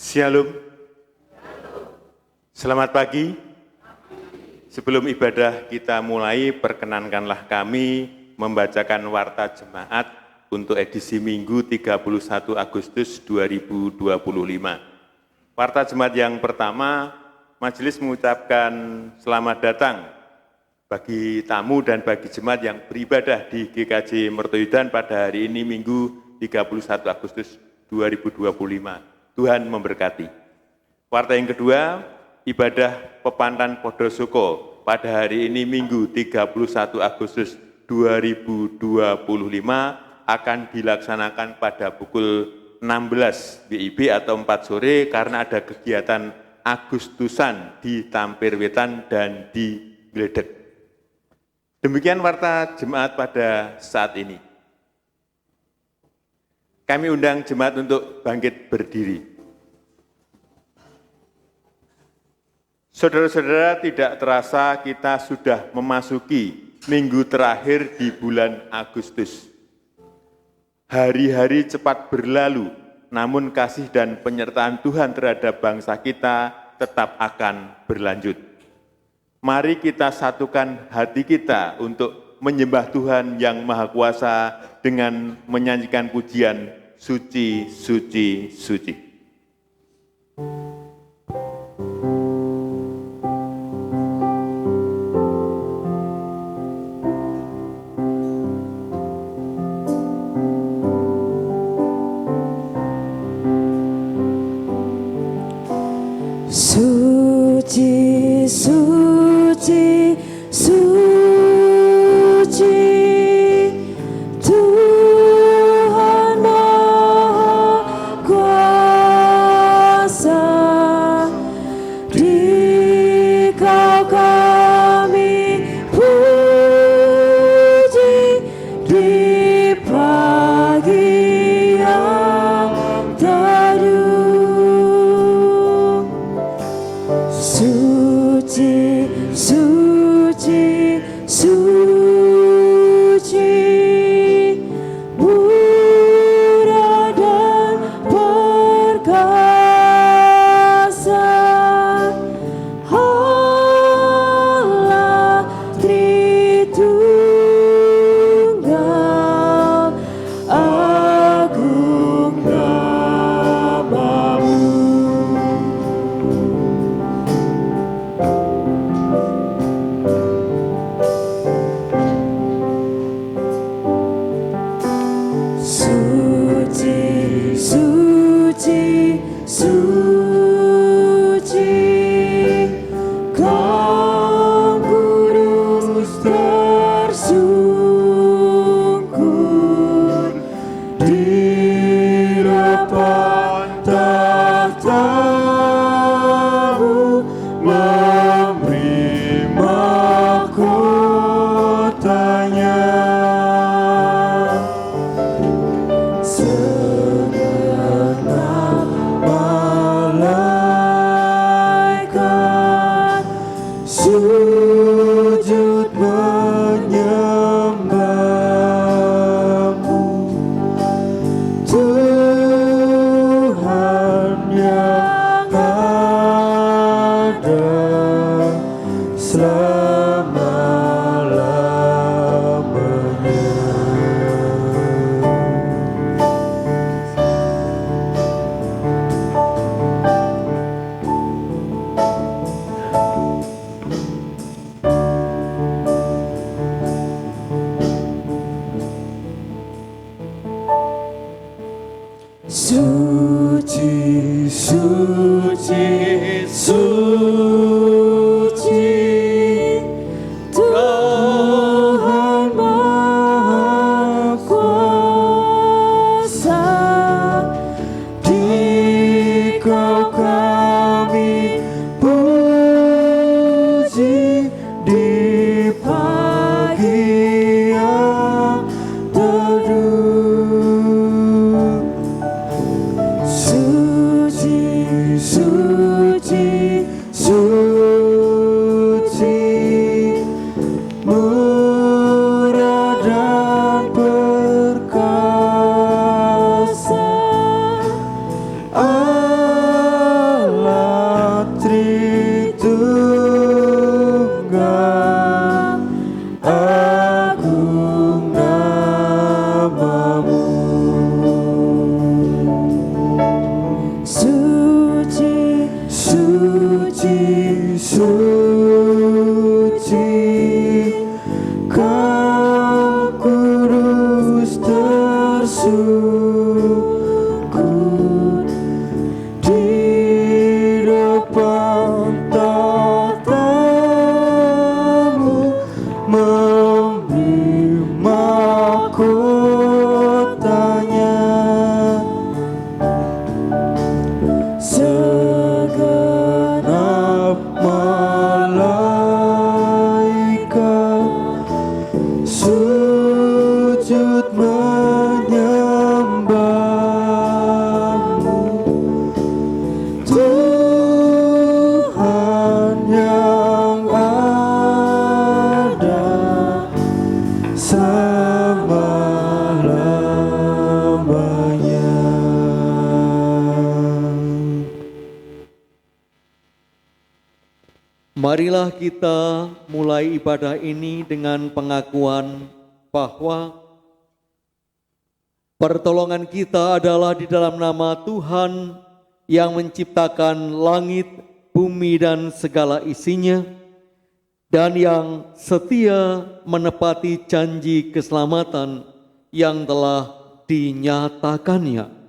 Shalom. Selamat pagi. Sebelum ibadah kita mulai, perkenankanlah kami membacakan warta jemaat untuk edisi Minggu 31 Agustus 2025. Warta jemaat yang pertama, majelis mengucapkan selamat datang bagi tamu dan bagi jemaat yang beribadah di GKJ Mertoyudan pada hari ini Minggu 31 Agustus 2025. Tuhan memberkati. Warta yang kedua, ibadah Pepantan Podosoko pada hari ini Minggu 31 Agustus 2025 akan dilaksanakan pada pukul 16 WIB atau 4 sore karena ada kegiatan Agustusan di Tampir Wetan dan di Gledek. Demikian warta jemaat pada saat ini. Kami undang jemaat untuk bangkit berdiri. Saudara-saudara, tidak terasa kita sudah memasuki minggu terakhir di bulan Agustus. Hari-hari cepat berlalu, namun kasih dan penyertaan Tuhan terhadap bangsa kita tetap akan berlanjut. Mari kita satukan hati kita untuk menyembah Tuhan yang Maha Kuasa dengan menyanyikan pujian Suci, Suci, Suci. Suci, suci, suci, Tuhan Maha Kuasa, Dikau kami puji di pagi yang teduh. Suci, suci, suci, murah dan perkasa, Allah Tritunggal, agung namamu. Suci, suci, suci, Kau kudus tersungkur di depan tahta-Mu, memberi mahkotanya. Segenap malaikat sujud menyembah-Mu, Tuhan yang ada suci, suci, suci, Tuhan Maha Kuasa, Dikau kami puji di pagi yang teduh. Suci, suci, suci. Marilah kita mulai ibadah ini dengan pengakuan bahwa pertolongan kita adalah di dalam nama Tuhan yang menciptakan langit, bumi, dan segala isinya, dan yang setia menepati janji keselamatan yang telah dinyatakannya.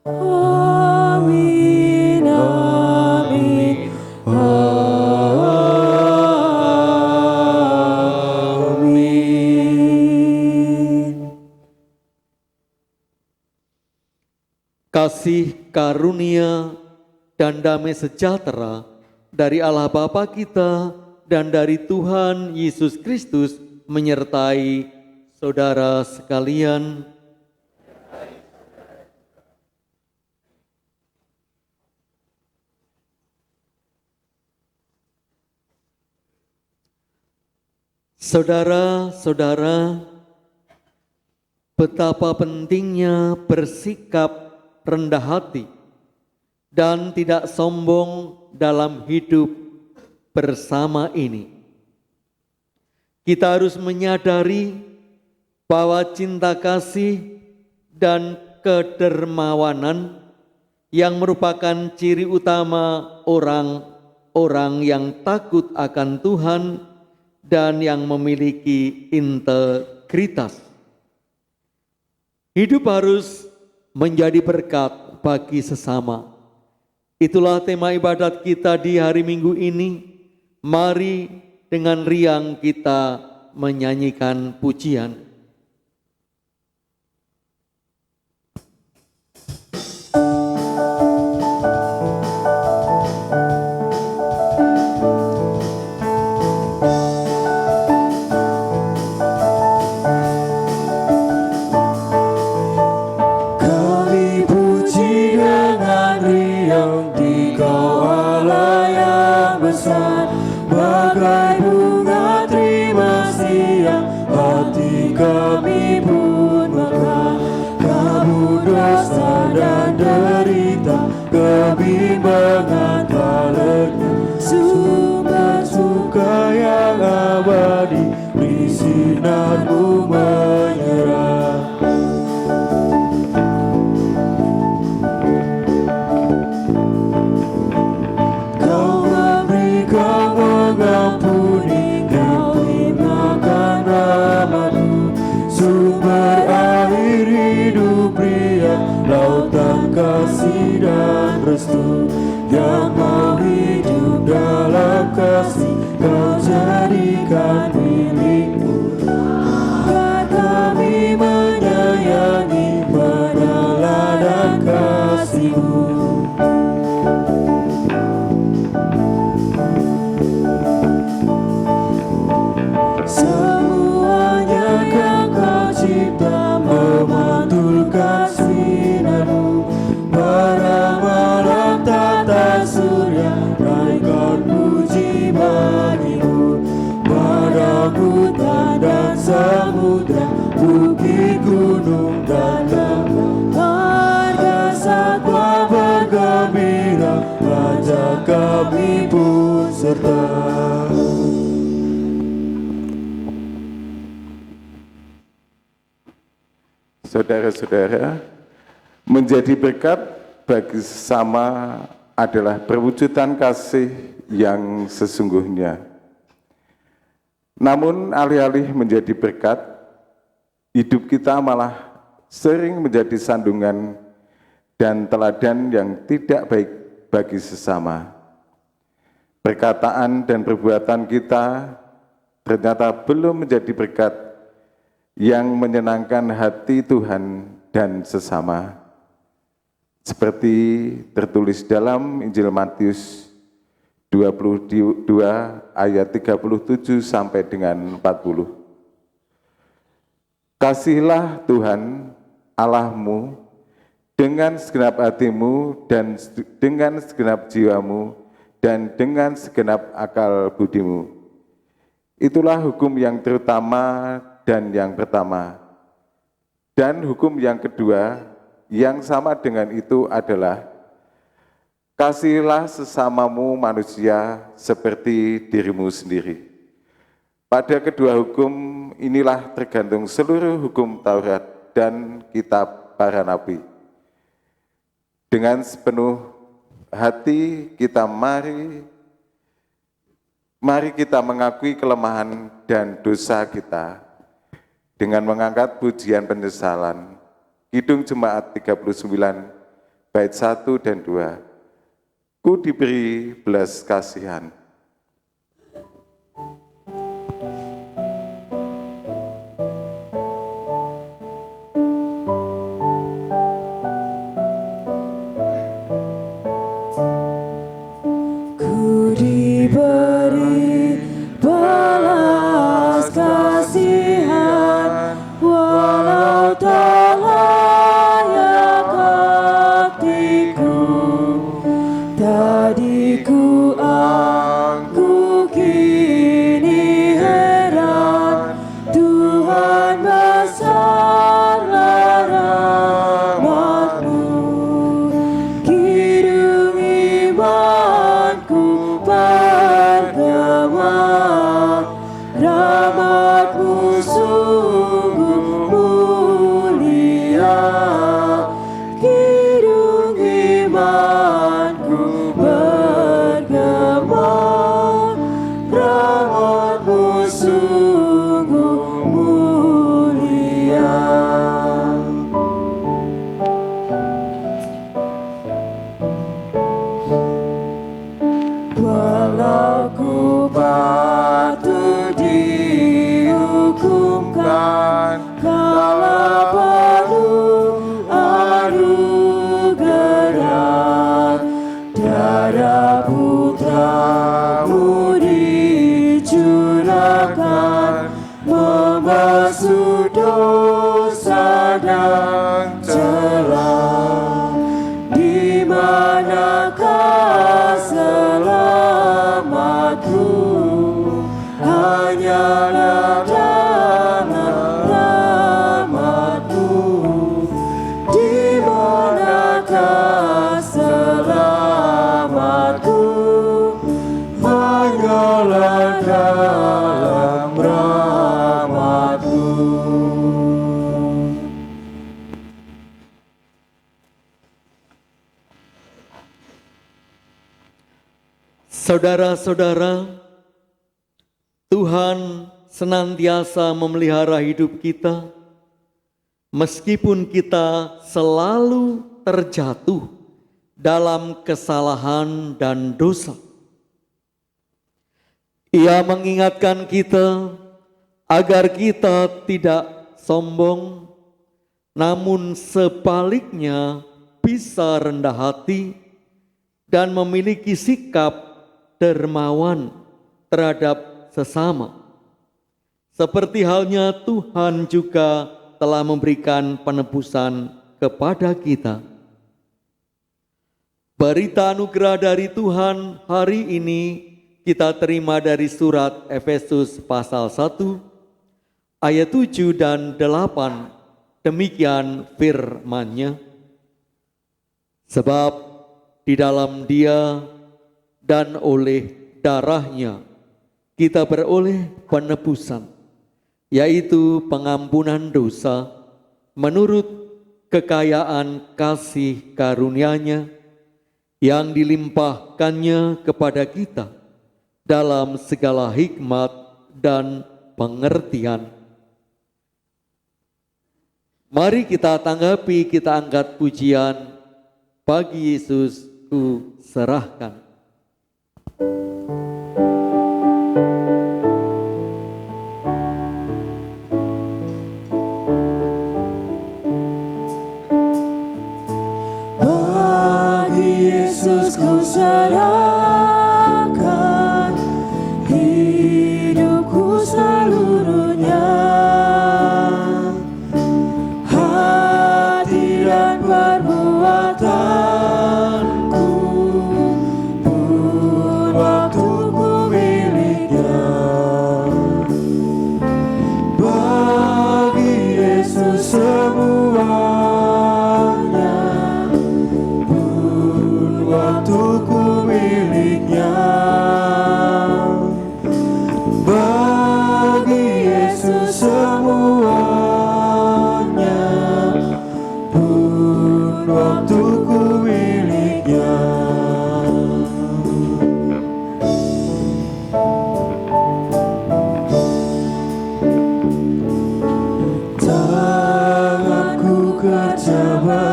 Amin, amin, amin. Kasih karunia dan damai sejahtera dari Allah Bapa kita dan dari Tuhan Yesus Kristus menyertai saudara sekalian. Saudara-saudara, betapa pentingnya bersikap rendah hati dan tidak sombong dalam hidup bersama ini. Kita harus menyadari bahwa cinta kasih dan kedermawanan yang merupakan ciri utama orang-orang yang takut akan Tuhan dan yang memiliki integritas. Hidup harus menjadi berkat bagi sesama. Itulah tema ibadat kita di hari Minggu ini. Mari dengan riang kita menyanyikan pujian. Kami puji dengan riang Dikau Allah yang besar, bagai bunga terima siang hati kami pun mekar. Kamu dosa dan derita, kebimbangan baliknya, sumber suka yang abadi, di sinarmu menyerah. Kau memberi, kau mengampuni, kau limpahkan rahmat-Mu, sumber air hidup pria, lautan kasih dan restu, yang mau hidup dalam kasih, kau jadikan milik-Mu. Agar kami menyayangi, meneladani kasih-Mu. Semuanya yang Kau cipta memantulkan sinar-Mu, pada malam tata surya naikkan puji bagi-Mu, pada hutan dan samudra, bukit gunung dan danau, marga satwa bergembira, Raja kami pun serta. Saudara-saudara, menjadi berkat bagi sesama adalah perwujudan kasih yang sesungguhnya. Namun alih-alih menjadi berkat, hidup kita malah sering menjadi sandungan dan teladan yang tidak baik bagi sesama. Perkataan dan perbuatan kita ternyata belum menjadi berkat yang menyenangkan hati Tuhan dan sesama. Seperti tertulis dalam Injil Matius 22 ayat 37 sampai dengan 40. Kasihilah Tuhan Allahmu dengan segenap hatimu dan dengan segenap jiwamu dan dengan segenap akal budimu. Itulah hukum yang terutama dan yang pertama. Dan hukum yang kedua Yang sama dengan itu adalah kasihilah sesamamu manusia seperti dirimu sendiri. Pada kedua hukum inilah tergantung seluruh hukum Taurat dan kitab para nabi. Dengan sepenuh hati kita mari kita mengakui kelemahan dan dosa kita dengan mengangkat pujian penyesalan. Kidung Jemaat 39 bait 1 dan 2. Ku diberi belas kasihan. Ku diberi belas kasihan, walau tak layak hatiku. Tadiku aku kini heran, Tuhan besarlah rahmat-Mu. Kidung imanku bergema, rahmat-Mu sungguh mulia. Kidung imanku bergema, rahmat-Mu sungguh mulia. Walau ku patut dihukumkan, kalau perlu anugerah, darah Putra-Mu dicurahkan, membasuh dosa dan celah. Di manakah selamatku? Hanyalah dalam rahmat-Mu. Di manakah selamatku? Hanyalah dalam rahmat-Mu. Saudara-saudara, Tuhan senantiasa memelihara hidup kita, meskipun kita selalu terjatuh dalam kesalahan dan dosa. Ia mengingatkan kita agar kita tidak sombong, namun sebaliknya bisa rendah hati dan memiliki sikap dermawan terhadap sesama. Seperti halnya Tuhan juga telah memberikan penebusan kepada kita. Berita anugerah dari Tuhan hari ini kita terima dari surat Efesus pasal 1 ayat 7 dan 8. Demikian firman-Nya. Sebab di dalam Dia dan oleh darah-Nya kita beroleh penebusan, yaitu pengampunan dosa menurut kekayaan kasih karunia-Nya yang dilimpahkannya kepada kita dalam segala hikmat dan pengertian. Mari kita tanggapi, kita angkat pujian, bagi Yesus ku serahkan. Yesus ku serahkan hidupku seluruhnya, hati dan perbuatanku pun waktuku miliknya. Bagi Yesus semuanya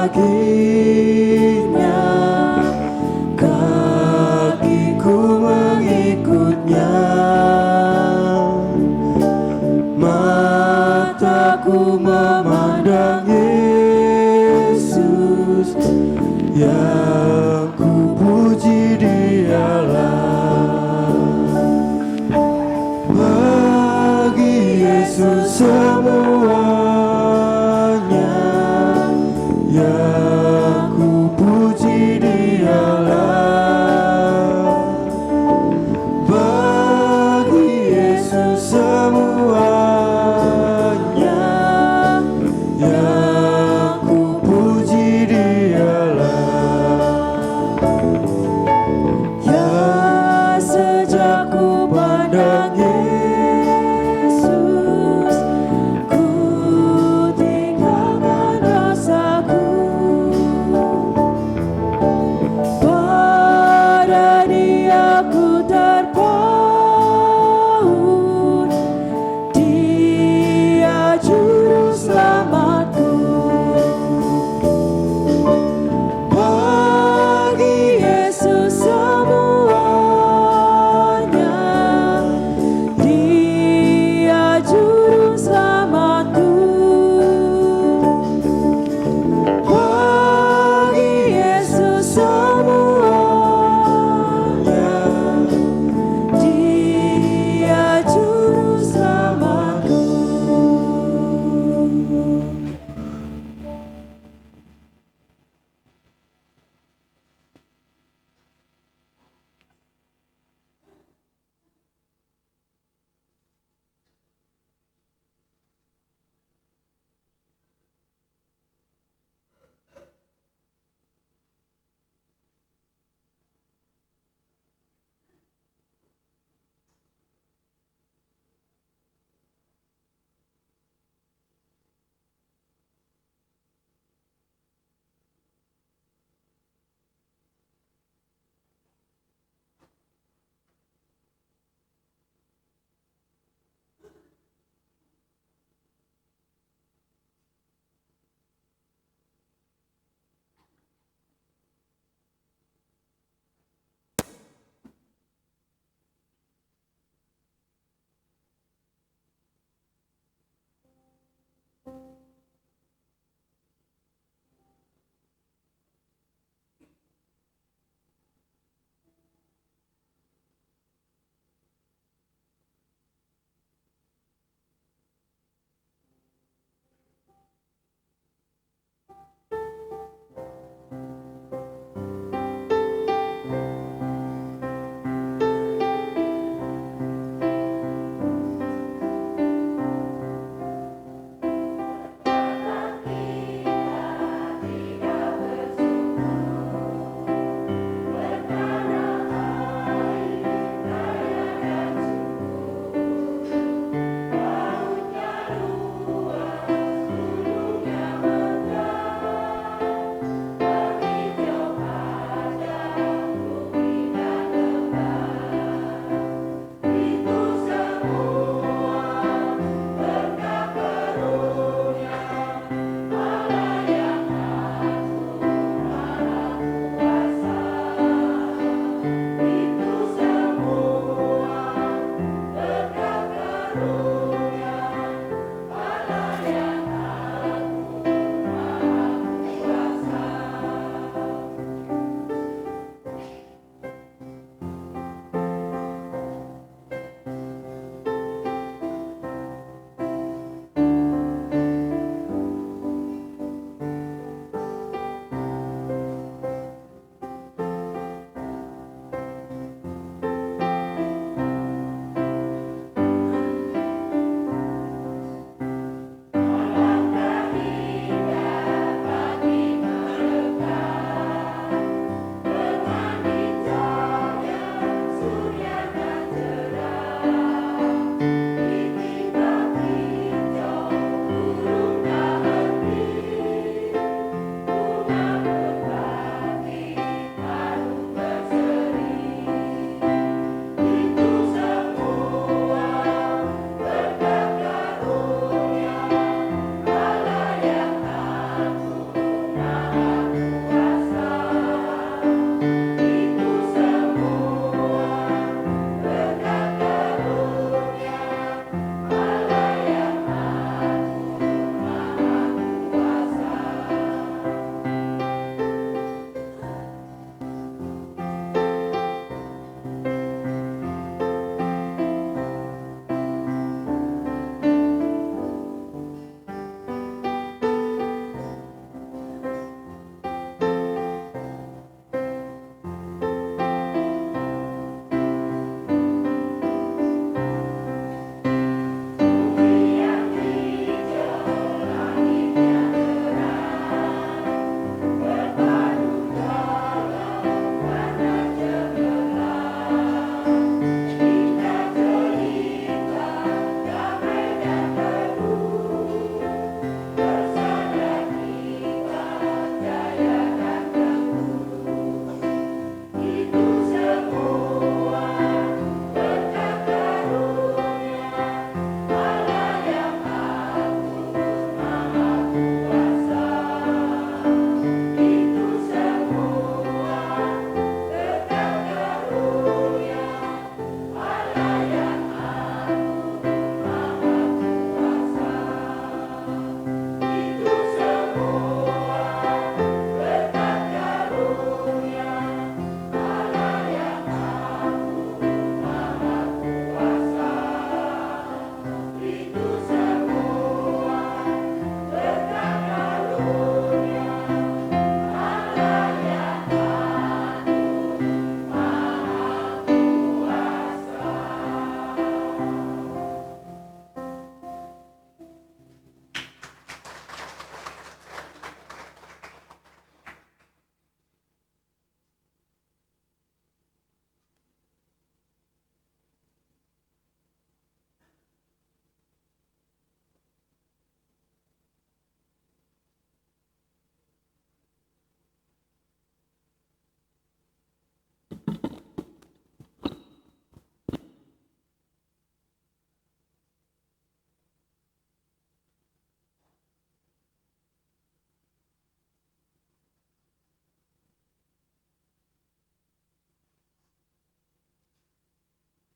baginya, kakiku mengikutnya, mataku memandang Yesus, yang ku puji Dialah. Bagi Yesus semuanya, yang ku puji Dialah. Bagi Yesus semuanya, yang ku puji Dialah. Ya, sejak ku pandang Yesus, ku tinggalkan dosaku. Pada Dia ku terpaut, Dia juru selamatku. Bagi Yesus semuanya, Dia juru selamatku. Bagi Yesus semuanya, Dia juru selamatku.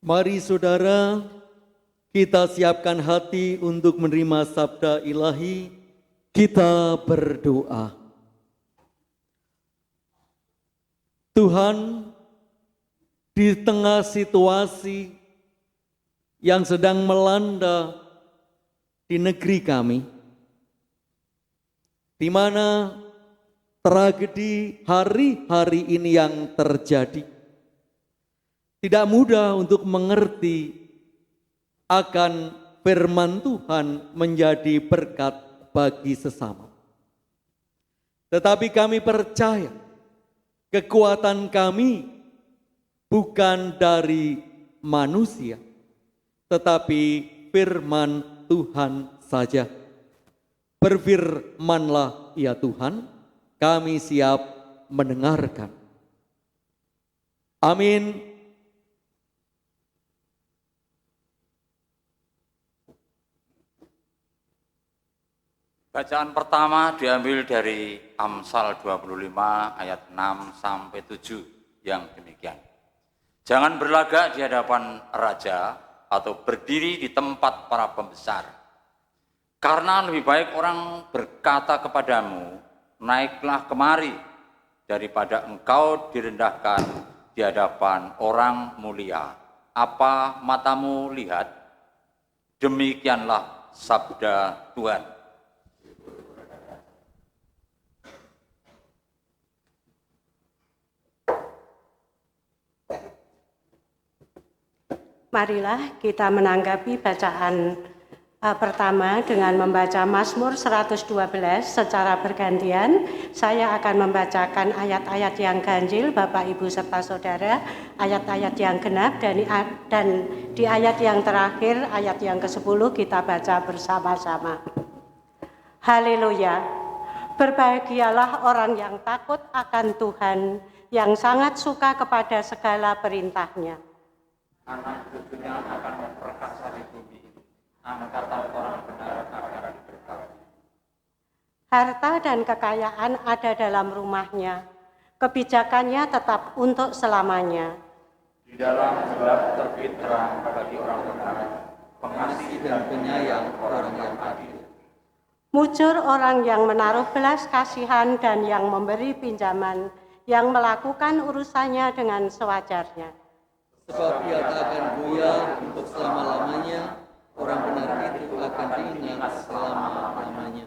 Mari saudara, kita siapkan hati untuk menerima sabda ilahi. Kita berdoa. Tuhan, di tengah situasi yang sedang melanda di negeri kami, di mana tragedi hari-hari ini yang terjadi, tidak mudah untuk mengerti akan firman Tuhan menjadi berkat bagi sesama. Tetapi kami percaya kekuatan kami bukan dari manusia, tetapi firman Tuhan saja. Berfirmanlah ya Tuhan, kami siap mendengarkan. Amin. Bacaan pertama diambil dari Amsal 25 ayat 6 sampai 7 yang demikian. Jangan berlagak di hadapan raja atau berdiri di tempat para pembesar. Karena lebih baik orang berkata kepadamu, naiklah kemari, daripada engkau direndahkan di hadapan orang mulia. Apa matamu lihat? Demikianlah sabda Tuhan. Marilah kita menanggapi bacaan pertama dengan membaca Mazmur 112 secara bergantian. Saya akan membacakan ayat-ayat yang ganjil, Bapak, Ibu, serta Saudara, ayat-ayat yang genap, dan di ayat yang terakhir, ayat yang ke-10 kita baca bersama-sama. Haleluya! Berbahagialah orang yang takut akan Tuhan, yang sangat suka kepada segala perintah-Nya. Anak cucunya akan memperkasa di bumi, angkatan orang benar akan diberkati. Harta dan kekayaan ada dalam rumahnya, kebijakannya tetap untuk selamanya. Di dalam gelap terbit terang bagi orang benar, pengasih dan penyayang orang yang adil. Mujur orang yang menaruh belas kasihan dan yang memberi pinjaman, yang melakukan urusannya dengan sewajarnya. Sebab ia tak akan goyah untuk selama-lamanya, orang benar itu akan diingat selama-lamanya.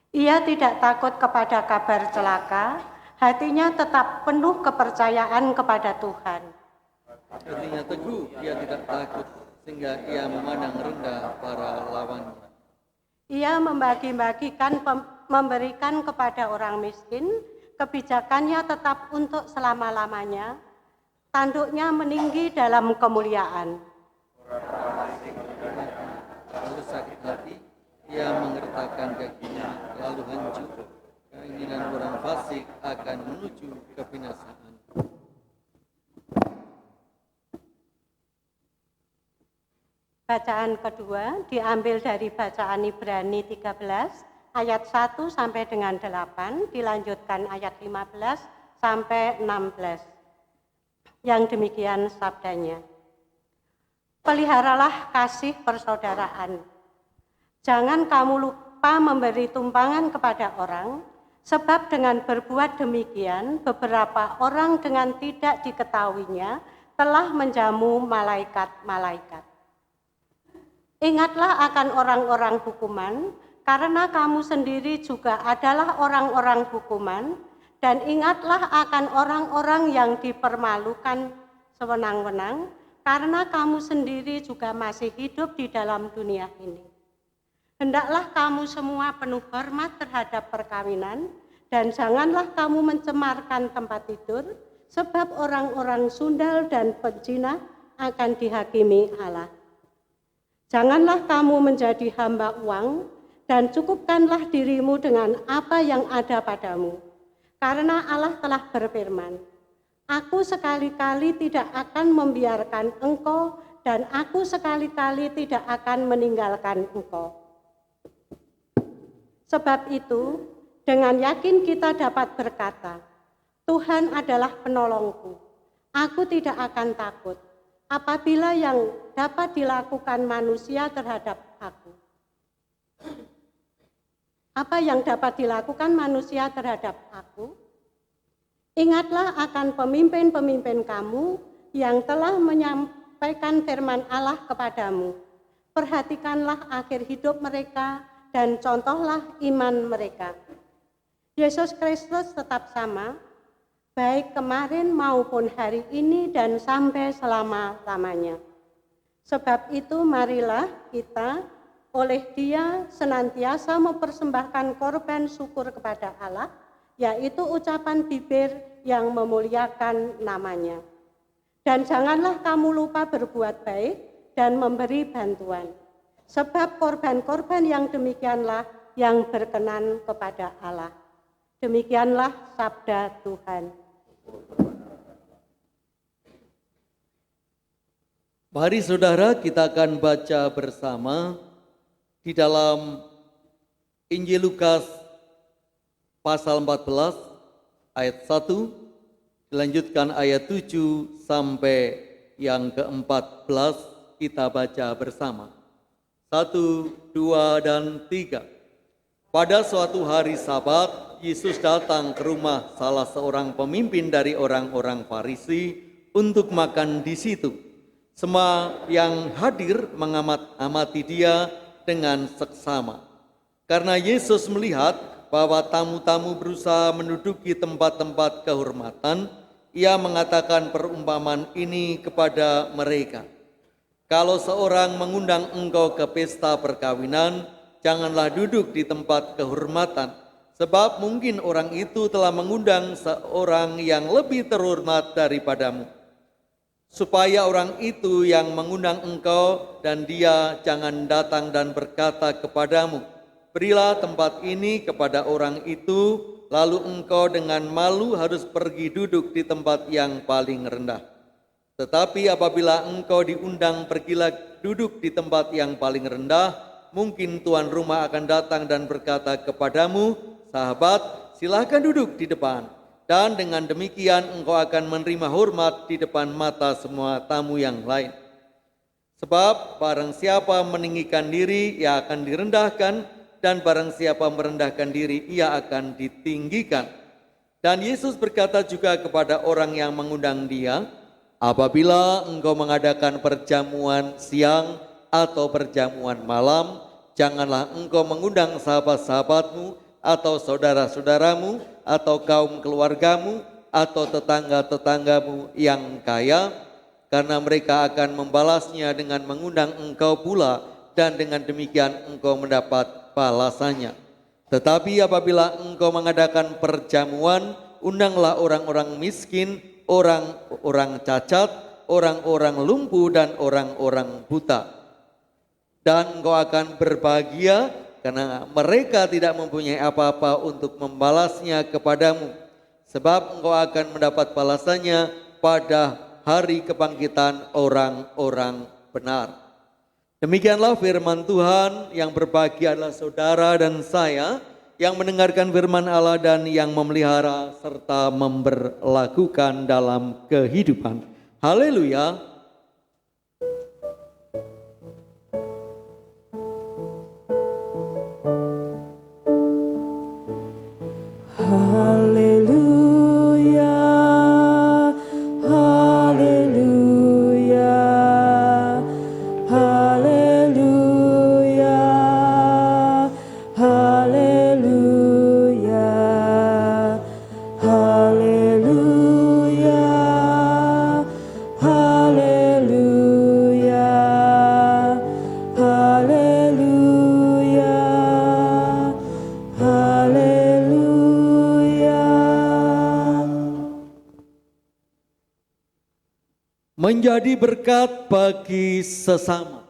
Ia tidak takut kepada kabar celaka, hatinya tetap penuh kepercayaan kepada Tuhan. Hatinya teguh, ia tidak takut, sehingga ia memandang rendah para lawannya. Ia memberikan kepada orang miskin, kebijakannya tetap untuk selama-lamanya. Tanduknya meninggi dalam kemuliaan. Lalu sakit hati, ia mengertakkan kakinya, lalu hancur. Keinginan orang fasik akan menuju kebinasaan. Bacaan kedua diambil dari bacaan Ibrani 13 ayat 1 sampai dengan 8, dilanjutkan ayat 15 sampai 16. Yang demikian sabdanya. Peliharalah kasih persaudaraan. Jangan kamu lupa memberi tumpangan kepada orang, sebab dengan berbuat demikian, beberapa orang dengan tidak diketahuinya telah menjamu malaikat-malaikat. Ingatlah akan orang-orang hukuman, karena kamu sendiri juga adalah orang-orang hukuman, dan ingatlah akan orang-orang yang dipermalukan sewenang-wenang, karena kamu sendiri juga masih hidup di dalam dunia ini. Hendaklah kamu semua penuh hormat terhadap perkawinan, dan janganlah kamu mencemarkan tempat tidur, sebab orang-orang sundal dan penzina akan dihakimi Allah. Janganlah kamu menjadi hamba uang, dan cukupkanlah dirimu dengan apa yang ada padamu. Karena Allah telah berfirman, Aku sekali-kali tidak akan membiarkan engkau, dan aku sekali-kali tidak akan meninggalkan engkau. Sebab itu, dengan yakin kita dapat berkata, Tuhan adalah penolongku, aku tidak akan takut. apabila yang dapat dilakukan manusia terhadap aku. Apa yang dapat dilakukan manusia terhadap aku? Ingatlah akan pemimpin-pemimpin kamu yang telah menyampaikan firman Allah kepadamu. Perhatikanlah akhir hidup mereka dan contohlah iman mereka. Yesus Kristus tetap sama, baik kemarin maupun hari ini dan sampai selama-lamanya. Sebab itu marilah kita oleh Dia senantiasa mempersembahkan korban syukur kepada Allah, yaitu ucapan bibir yang memuliakan namanya. Dan janganlah kamu lupa berbuat baik dan memberi bantuan, sebab korban-korban yang demikianlah yang berkenan kepada Allah. Demikianlah sabda Tuhan. Mari saudara, kita akan baca bersama di dalam Injil Lukas pasal 14 ayat 1, dilanjutkan ayat 7 sampai yang ke-14, kita baca bersama. 1, 2, dan 3. Pada suatu hari Sabat, Yesus datang ke rumah salah seorang pemimpin dari orang-orang Farisi untuk makan di situ. Semua yang hadir mengamati dia dengan seksama. Karena Yesus melihat bahwa tamu-tamu berusaha menduduki tempat-tempat kehormatan, Ia mengatakan perumpamaan ini kepada mereka. Kalau seorang mengundang engkau ke pesta perkawinan, janganlah duduk di tempat kehormatan, sebab mungkin orang itu telah mengundang seorang yang lebih terhormat daripadamu. Supaya orang itu yang mengundang engkau dan dia jangan datang dan berkata kepadamu, berilah tempat ini kepada orang itu, lalu engkau dengan malu harus pergi duduk di tempat yang paling rendah. Tetapi apabila engkau diundang pergilah duduk di tempat yang paling rendah, mungkin tuan rumah akan datang dan berkata kepadamu, sahabat, silakan duduk di depan. Dan dengan demikian engkau akan menerima hormat di depan mata semua tamu yang lain. Sebab barang siapa meninggikan diri, ia akan direndahkan, dan barang siapa merendahkan diri, ia akan ditinggikan. Dan Yesus berkata juga kepada orang yang mengundang dia, apabila engkau mengadakan perjamuan siang atau perjamuan malam, janganlah engkau mengundang sahabat-sahabatmu atau saudara-saudaramu atau kaum keluargamu atau tetangga-tetanggamu yang kaya, karena mereka akan membalasnya dengan mengundang engkau pula, dan dengan demikian engkau mendapat balasannya. Tetapi apabila engkau mengadakan perjamuan, undanglah orang-orang miskin, orang-orang cacat, orang-orang lumpuh, dan orang-orang buta. Dan engkau akan berbahagia, karena mereka tidak mempunyai apa-apa untuk membalasnya kepadamu. Sebab engkau akan mendapat balasannya pada hari kebangkitan orang-orang benar. Demikianlah firman Tuhan. Yang berbahagia adalah saudara dan saya yang mendengarkan firman Allah dan yang memelihara serta memberlakukan dalam kehidupan. Haleluya. Haleluya, haleluya, haleluya, haleluya, haleluya, haleluya, haleluya, haleluya. Menjadi berkat bagi sesama.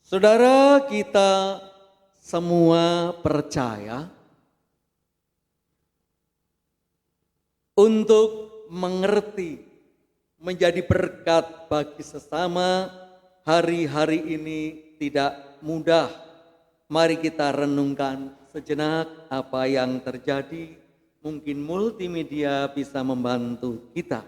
Saudara, kita semua percaya untuk mengerti, menjadi berkat bagi sesama. Hari-hari ini tidak mudah. Mari kita renungkan sejenak apa yang terjadi. Mungkin multimedia bisa membantu kita.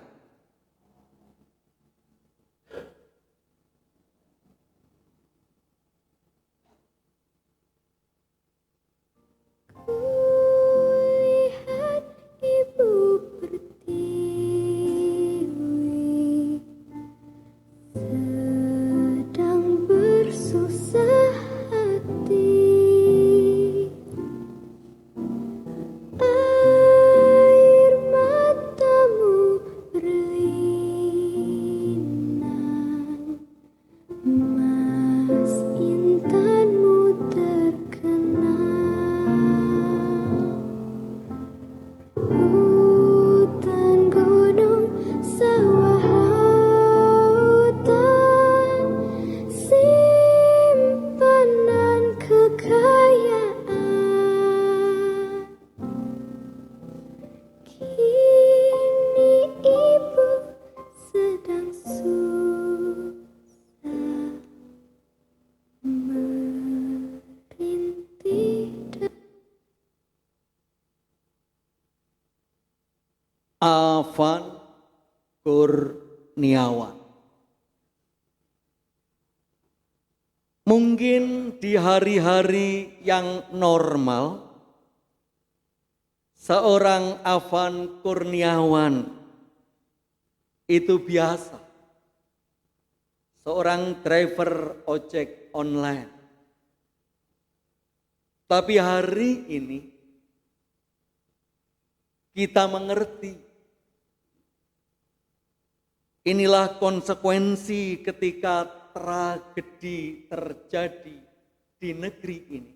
Afan Kurniawan. Mungkin di hari-hari yang normal, seorang Afan Kurniawan itu biasa. Seorang driver ojek online. Tapi hari ini kita mengerti. Inilah konsekuensi ketika tragedi terjadi di negeri ini.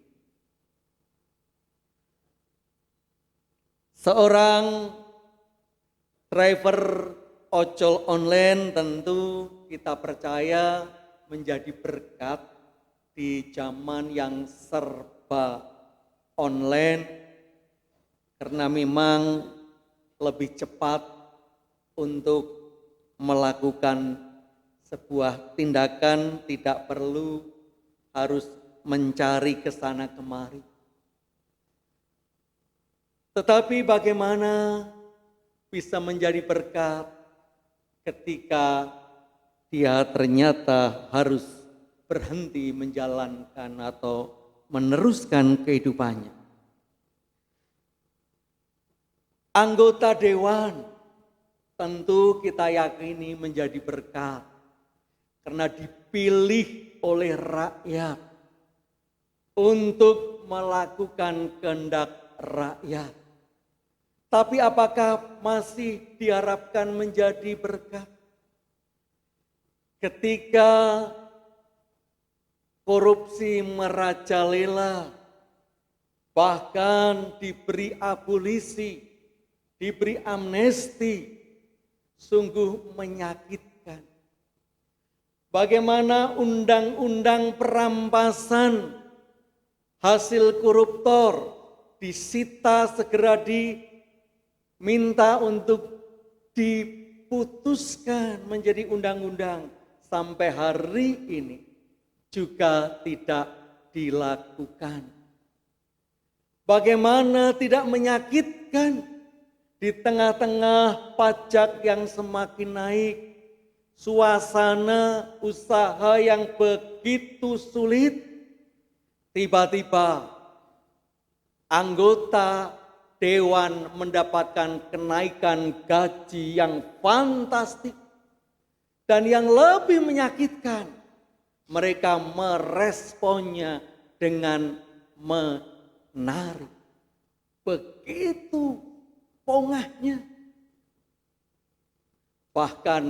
Seorang driver ojol online tentu kita percaya menjadi berkat di zaman yang serba online, karena memang lebih cepat untuk melakukan sebuah tindakan, tidak perlu harus mencari ke sana kemari. Tetapi bagaimana bisa menjadi berkat ketika dia ternyata harus berhenti menjalankan atau meneruskan kehidupannya. Anggota dewan tentu kita yakini menjadi berkat karena dipilih oleh rakyat untuk melakukan kehendak rakyat. Tapi apakah masih diharapkan menjadi berkat? Ketika korupsi merajalela, bahkan diberi abolisi, diberi amnesti, sungguh menyakitkan. Bagaimana undang-undang perampasan hasil koruptor disita, segera diminta untuk diputuskan menjadi undang-undang, sampai hari ini juga tidak dilakukan. Bagaimana tidak menyakitkan di tengah-tengah pajak yang semakin naik, suasana usaha yang begitu sulit, tiba-tiba anggota dewan mendapatkan kenaikan gaji yang fantastik. Dan yang lebih menyakitkan, mereka meresponnya dengan menari. Begitu pongahnya. Bahkan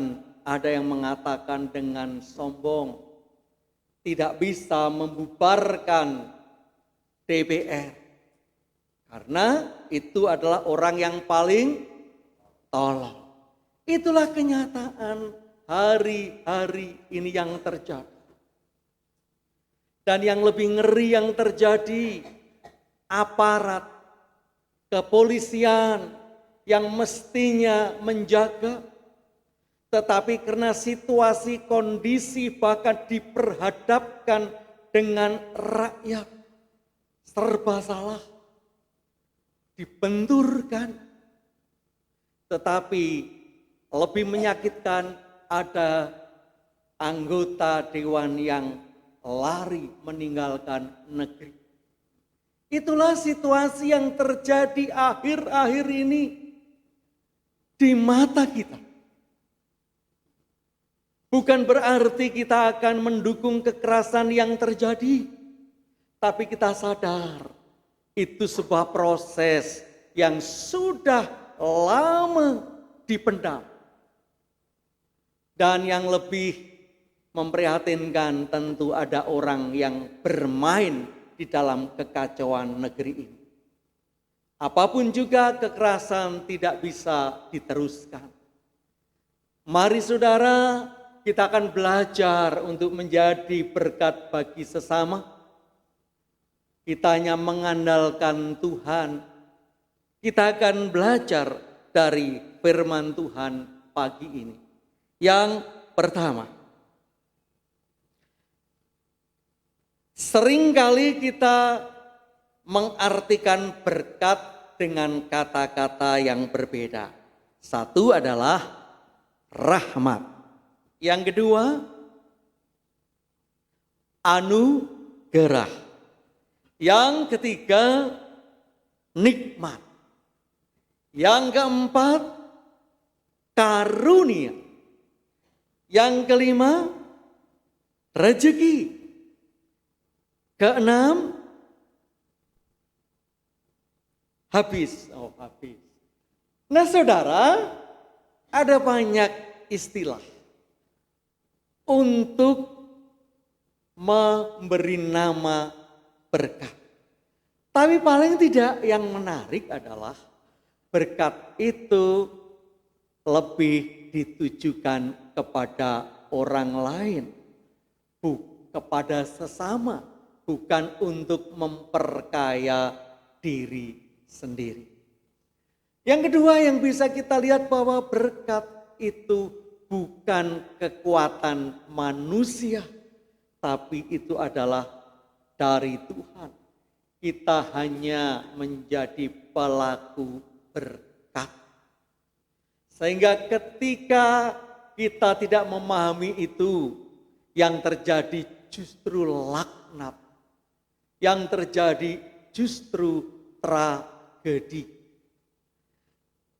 ada yang mengatakan dengan sombong, tidak bisa membubarkan DPR. Karena itu adalah orang yang paling tolol. Itulah kenyataan hari-hari ini yang terjadi. Dan yang lebih ngeri yang terjadi, aparat kepolisian yang mestinya menjaga, tetapi karena situasi kondisi bahkan diperhadapkan dengan rakyat, serba salah, dibenturkan. Tetapi lebih menyakitkan, ada anggota dewan yang lari meninggalkan negeri. Itulah situasi yang terjadi akhir-akhir ini di mata kita. Bukan berarti kita akan mendukung kekerasan yang terjadi, tapi kita sadar itu sebuah proses yang sudah lama dipendam. Dan yang lebih memprihatinkan, tentu ada orang yang bermain di dalam kekacauan negeri ini. Apapun juga kekerasan tidak bisa diteruskan. Mari saudara, kita akan belajar untuk menjadi berkat bagi sesama. Kita hanya mengandalkan Tuhan. Kita akan belajar dari firman Tuhan pagi ini. Yang pertama, seringkali kita mengartikan berkat dengan kata-kata yang berbeda. Satu adalah rahmat. Yang kedua, anugerah. Yang ketiga, nikmat. Yang keempat, karunia. Yang kelima, rezeki. Keenam, habis. Nah saudara, ada banyak istilah untuk memberi nama berkat. Tapi paling tidak yang menarik adalah berkat itu lebih ditujukan kepada orang lain, kepada sesama, bukan untuk memperkaya diri sendiri. Yang kedua yang bisa kita lihat bahwa berkat itu bukan kekuatan manusia, tapi itu adalah dari Tuhan. Kita hanya menjadi pelaku berkat. Sehingga ketika kita tidak memahami itu, yang terjadi justru laknat. Yang terjadi justru tragedi.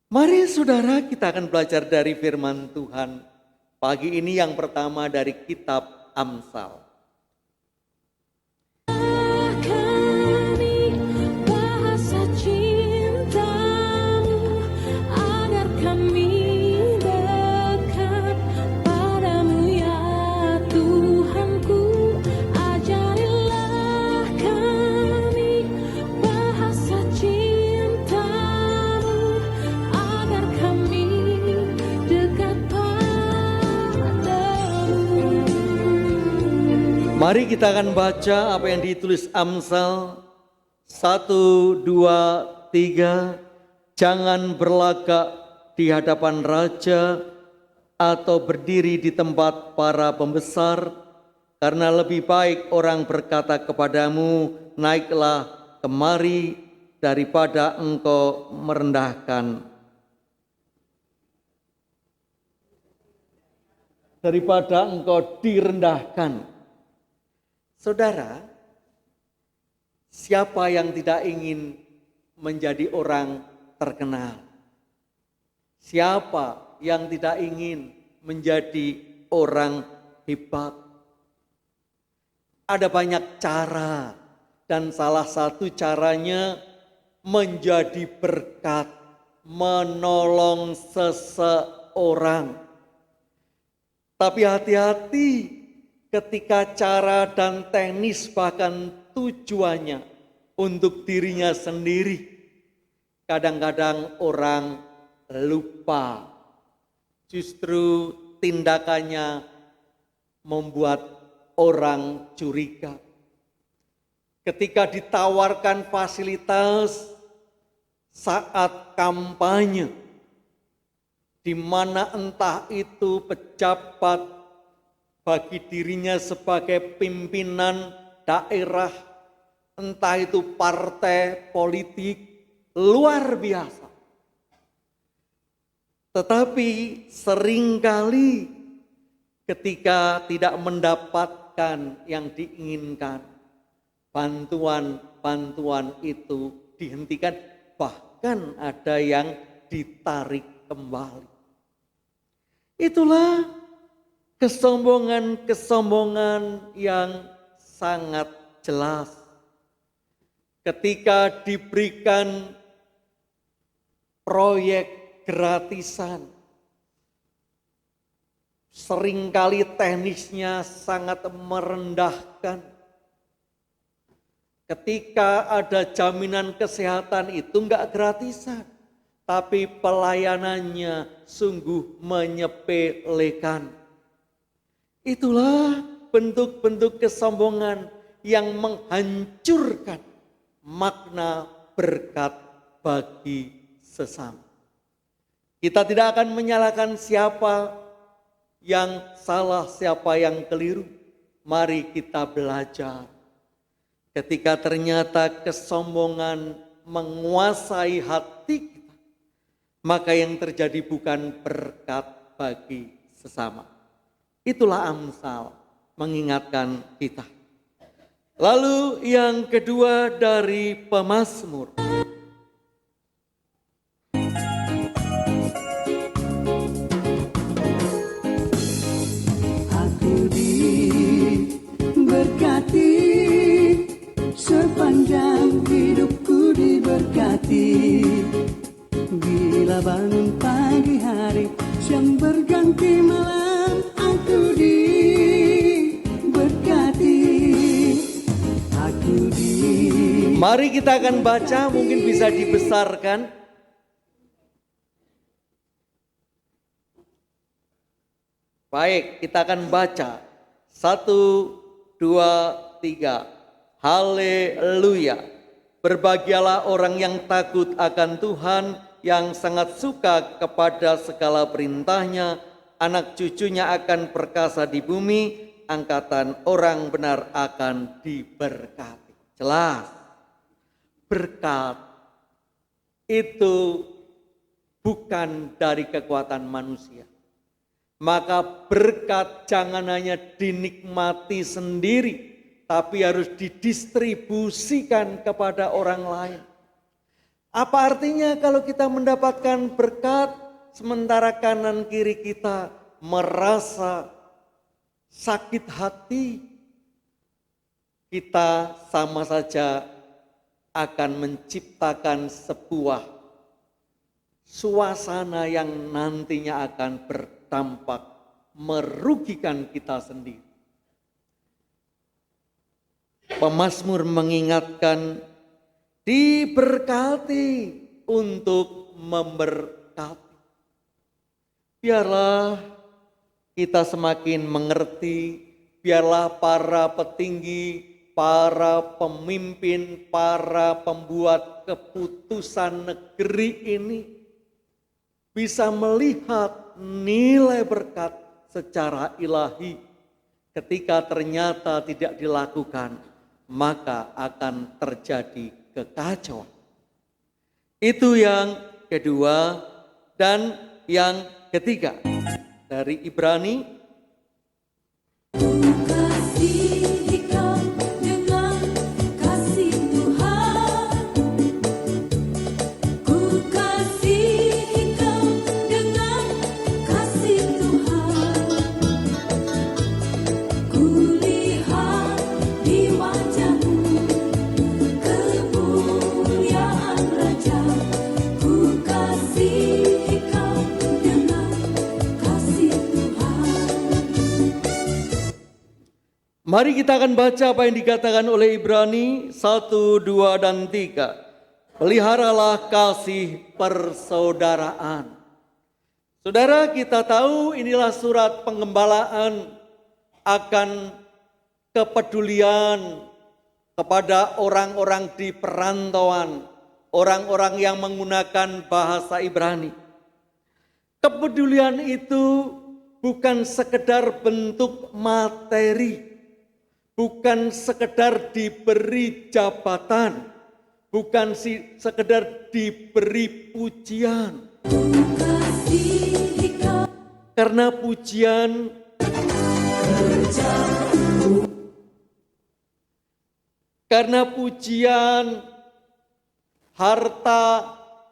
Mari saudara, kita akan belajar dari firman Tuhan. Pagi ini yang pertama dari kitab Amsal. Mari kita akan baca apa yang ditulis Amsal 1, 2, 3. Jangan berlagak di hadapan raja atau berdiri di tempat para pembesar, karena lebih baik orang berkata kepadamu, naiklah kemari, daripada engkau merendahkan. Daripada engkau direndahkan. Saudara, siapa yang tidak ingin menjadi orang terkenal? Siapa yang tidak ingin menjadi orang hebat? Ada banyak cara, dan salah satu caranya menjadi berkat, menolong seseorang. Tapi hati-hati ketika cara dan teknis bahkan tujuannya untuk dirinya sendiri. Kadang-kadang orang lupa, justru tindakannya membuat orang curiga. Ketika ditawarkan fasilitas saat kampanye, di mana entah itu pejabat bagi dirinya sebagai pimpinan daerah, entah itu partai politik, luar biasa. Tetapi seringkali ketika tidak mendapatkan yang diinginkan, bantuan itu dihentikan, bahkan ada yang ditarik kembali. Itulah kesombongan yang sangat jelas. Ketika diberikan proyek gratisan, seringkali teknisnya sangat merendahkan. Ketika ada jaminan kesehatan itu enggak gratisan, tapi pelayanannya sungguh menyepelekan. Itulah bentuk-bentuk kesombongan yang menghancurkan makna berkat bagi sesama. Kita tidak akan menyalahkan siapa yang salah, siapa yang keliru. Mari kita belajar. Ketika ternyata kesombongan menguasai hati kita, maka yang terjadi bukan berkat bagi sesama. Itulah Amsal mengingatkan kita. Lalu yang kedua dari Pemazmur. Aku diberkati, sepanjang hidupku diberkati. Bila bangun pagi hari, siang berganti malam, aku diberkati. Mari kita akan baca, mungkin bisa dibesarkan. Baik, kita akan baca. 1, 2, 3. Haleluya. Berbahagialah orang yang takut akan Tuhan, yang sangat suka kepada segala perintahnya. Anak cucunya akan perkasa di bumi, angkatan orang benar akan diberkati. Jelas, berkat itu bukan dari kekuatan manusia. Maka berkat jangan hanya dinikmati sendiri, tapi harus didistribusikan kepada orang lain. Apa artinya kalau kita mendapatkan berkat, sementara kanan kiri kita merasa sakit hati? Kita sama saja akan menciptakan sebuah suasana yang nantinya akan berdampak merugikan kita sendiri. Pemazmur mengingatkan diberkati untuk memberkati. Biarlah kita semakin mengerti, biarlah para petinggi, para pemimpin, para pembuat keputusan negeri ini bisa melihat nilai berkat secara ilahi. Ketika ternyata tidak dilakukan, maka akan terjadi kekacauan. Itu yang kedua. Dan yang ketiga dari Ibrani. Mari kita akan baca apa yang dikatakan oleh Ibrani 1, 2, dan 3. Peliharalah kasih persaudaraan. Saudara, kita tahu inilah surat penggembalaan akan kepedulian kepada orang-orang di perantauan, orang-orang yang menggunakan bahasa Ibrani. Kepedulian itu bukan sekedar bentuk materi, bukan sekedar diberi jabatan, bukan sekedar diberi pujian. Karena pujian harta,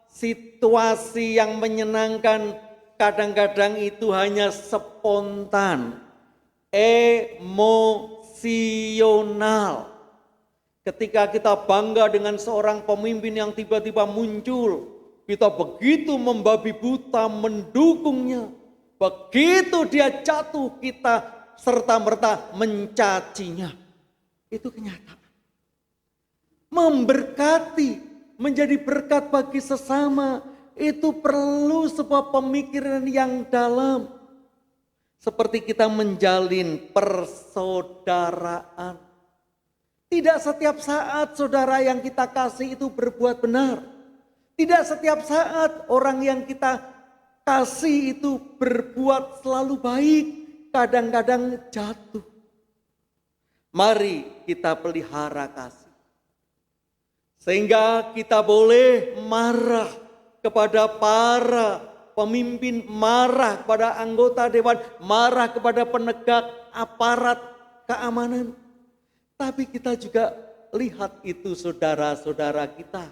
situasi yang menyenangkan kadang-kadang itu hanya spontan, emosional. Ketika kita bangga dengan seorang pemimpin yang tiba-tiba muncul, kita begitu membabi buta mendukungnya. Begitu dia jatuh, kita serta-merta mencacinya. Itu kenyataan. Memberkati, menjadi berkat bagi sesama, itu perlu sebuah pemikiran yang dalam. Seperti kita menjalin persaudaraan. Tidak setiap saat saudara yang kita kasih itu berbuat benar. Tidak setiap saat orang yang kita kasih itu berbuat selalu baik. Kadang-kadang jatuh. Mari kita pelihara kasih. Sehingga kita boleh marah kepada para pemimpin, marah kepada anggota dewan, marah kepada penegak aparat keamanan. Tapi kita juga lihat itu saudara-saudara kita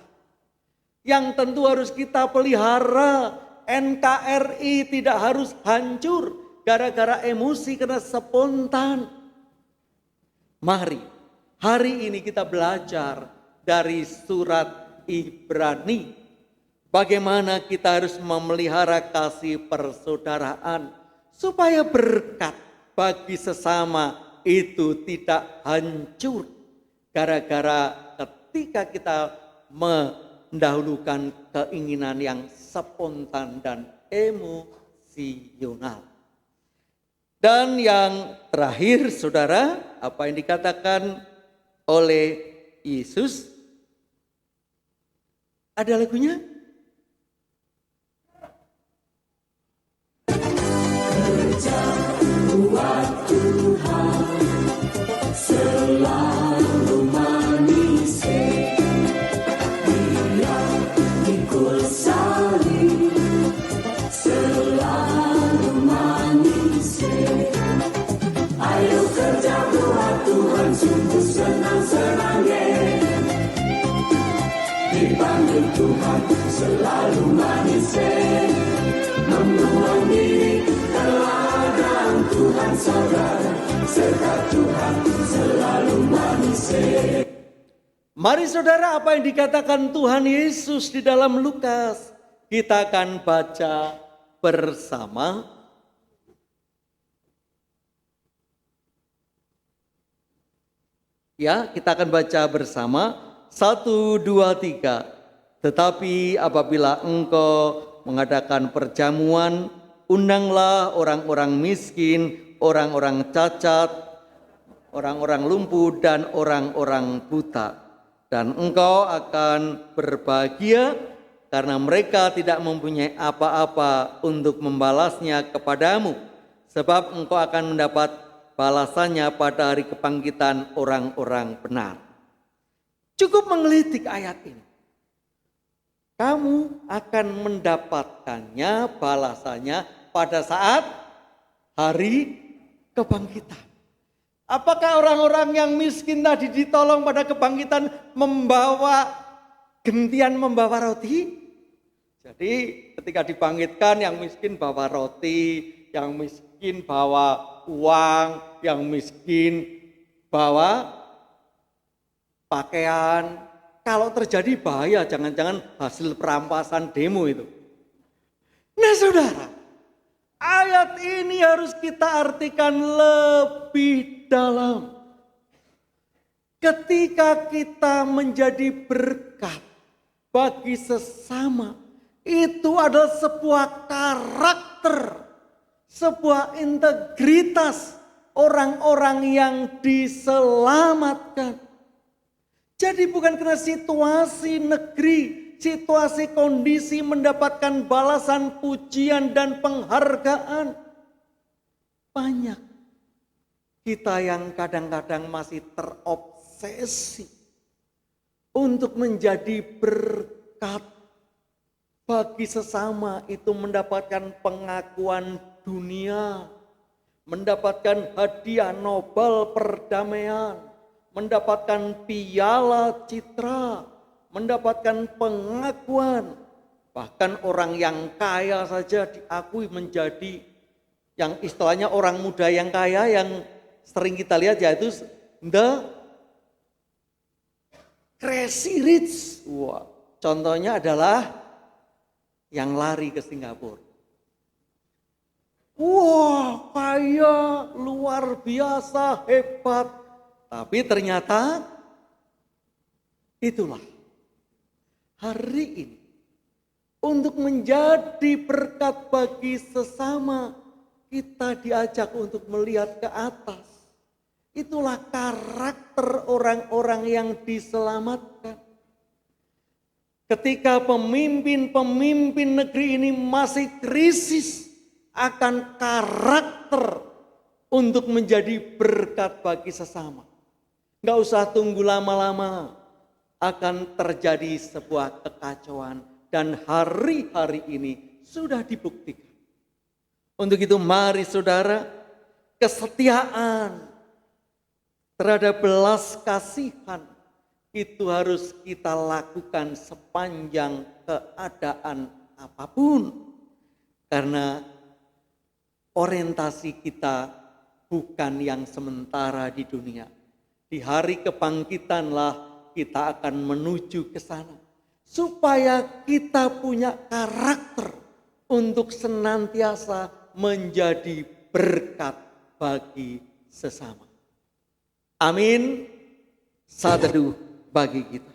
yang tentu harus kita pelihara. NKRI tidak harus hancur gara-gara emosi karena spontan. Mari hari ini kita belajar dari surat Ibrani. Bagaimana kita harus memelihara kasih persaudaraan supaya berkat bagi sesama itu tidak hancur gara-gara ketika kita mendahulukan keinginan yang spontan dan emosional. Dan yang terakhir saudara, apa yang dikatakan oleh Yesus, ada lagunya? Kerja buat Tuhan selalu manis, Dia pikul salib selalu manis. Ayo kerja buat Tuhan sungguh senang-senangnya, dipanggil Tuhan selalu manis, membuang diri ke ladang Tuhan saudara, serta Tuhan selalu manis. Mari saudara, apa yang dikatakan Tuhan Yesus di dalam Lukas, kita akan baca bersama. Ya, kita akan baca bersama. 1, 2, 3. Tetapi apabila engkau mengadakan perjamuan, undanglah orang-orang miskin, orang-orang cacat, orang-orang lumpuh, dan orang-orang buta. Dan engkau akan berbahagia karena mereka tidak mempunyai apa-apa untuk membalasnya kepadamu. Sebab engkau akan mendapat balasannya pada hari kebangkitan orang-orang benar. Cukup menggelitik ayat ini. Kamu akan mendapatkannya balasannya pada saat hari kebangkitan. Apakah orang-orang yang miskin tadi ditolong pada kebangkitan membawa gentian membawa roti? Jadi ketika dibangkitkan yang miskin bawa roti, yang miskin bawa uang, yang miskin bawa pakaian. Kalau terjadi bahaya, jangan-jangan hasil perampasan demo itu. Nah saudara, ayat ini harus kita artikan lebih dalam. Ketika kita menjadi berkat bagi sesama, itu adalah sebuah karakter, sebuah integritas orang-orang yang diselamatkan. Jadi bukan karena situasi negeri, situasi kondisi mendapatkan balasan pujian dan penghargaan. Banyak kita yang kadang-kadang masih terobsesi untuk menjadi berkat bagi sesama, itu mendapatkan pengakuan dunia, mendapatkan hadiah Nobel perdamaian, mendapatkan piala citra, mendapatkan pengakuan. Bahkan orang yang kaya saja diakui menjadi yang istilahnya orang muda yang kaya yang sering kita lihat, yaitu the crazy rich. Wah, contohnya adalah yang lari ke Singapura. Wah, kaya, luar biasa, hebat. Tapi ternyata itulah hari ini untuk menjadi berkat bagi sesama, kita diajak untuk melihat ke atas. Itulah karakter orang-orang yang diselamatkan. Ketika pemimpin-pemimpin negeri ini masih krisis akan karakter untuk menjadi berkat bagi sesama. Nggak usah tunggu lama-lama, akan terjadi sebuah kekacauan dan hari-hari ini sudah dibuktikan. Untuk itu mari saudara, kesetiaan terhadap belas kasihan itu harus kita lakukan sepanjang keadaan apapun. Karena orientasi kita bukan yang sementara di dunia. Di hari kebangkitanlah kita akan menuju ke sana. Supaya kita punya karakter untuk senantiasa menjadi berkat bagi sesama. Amin. Saat teduh bagi kita.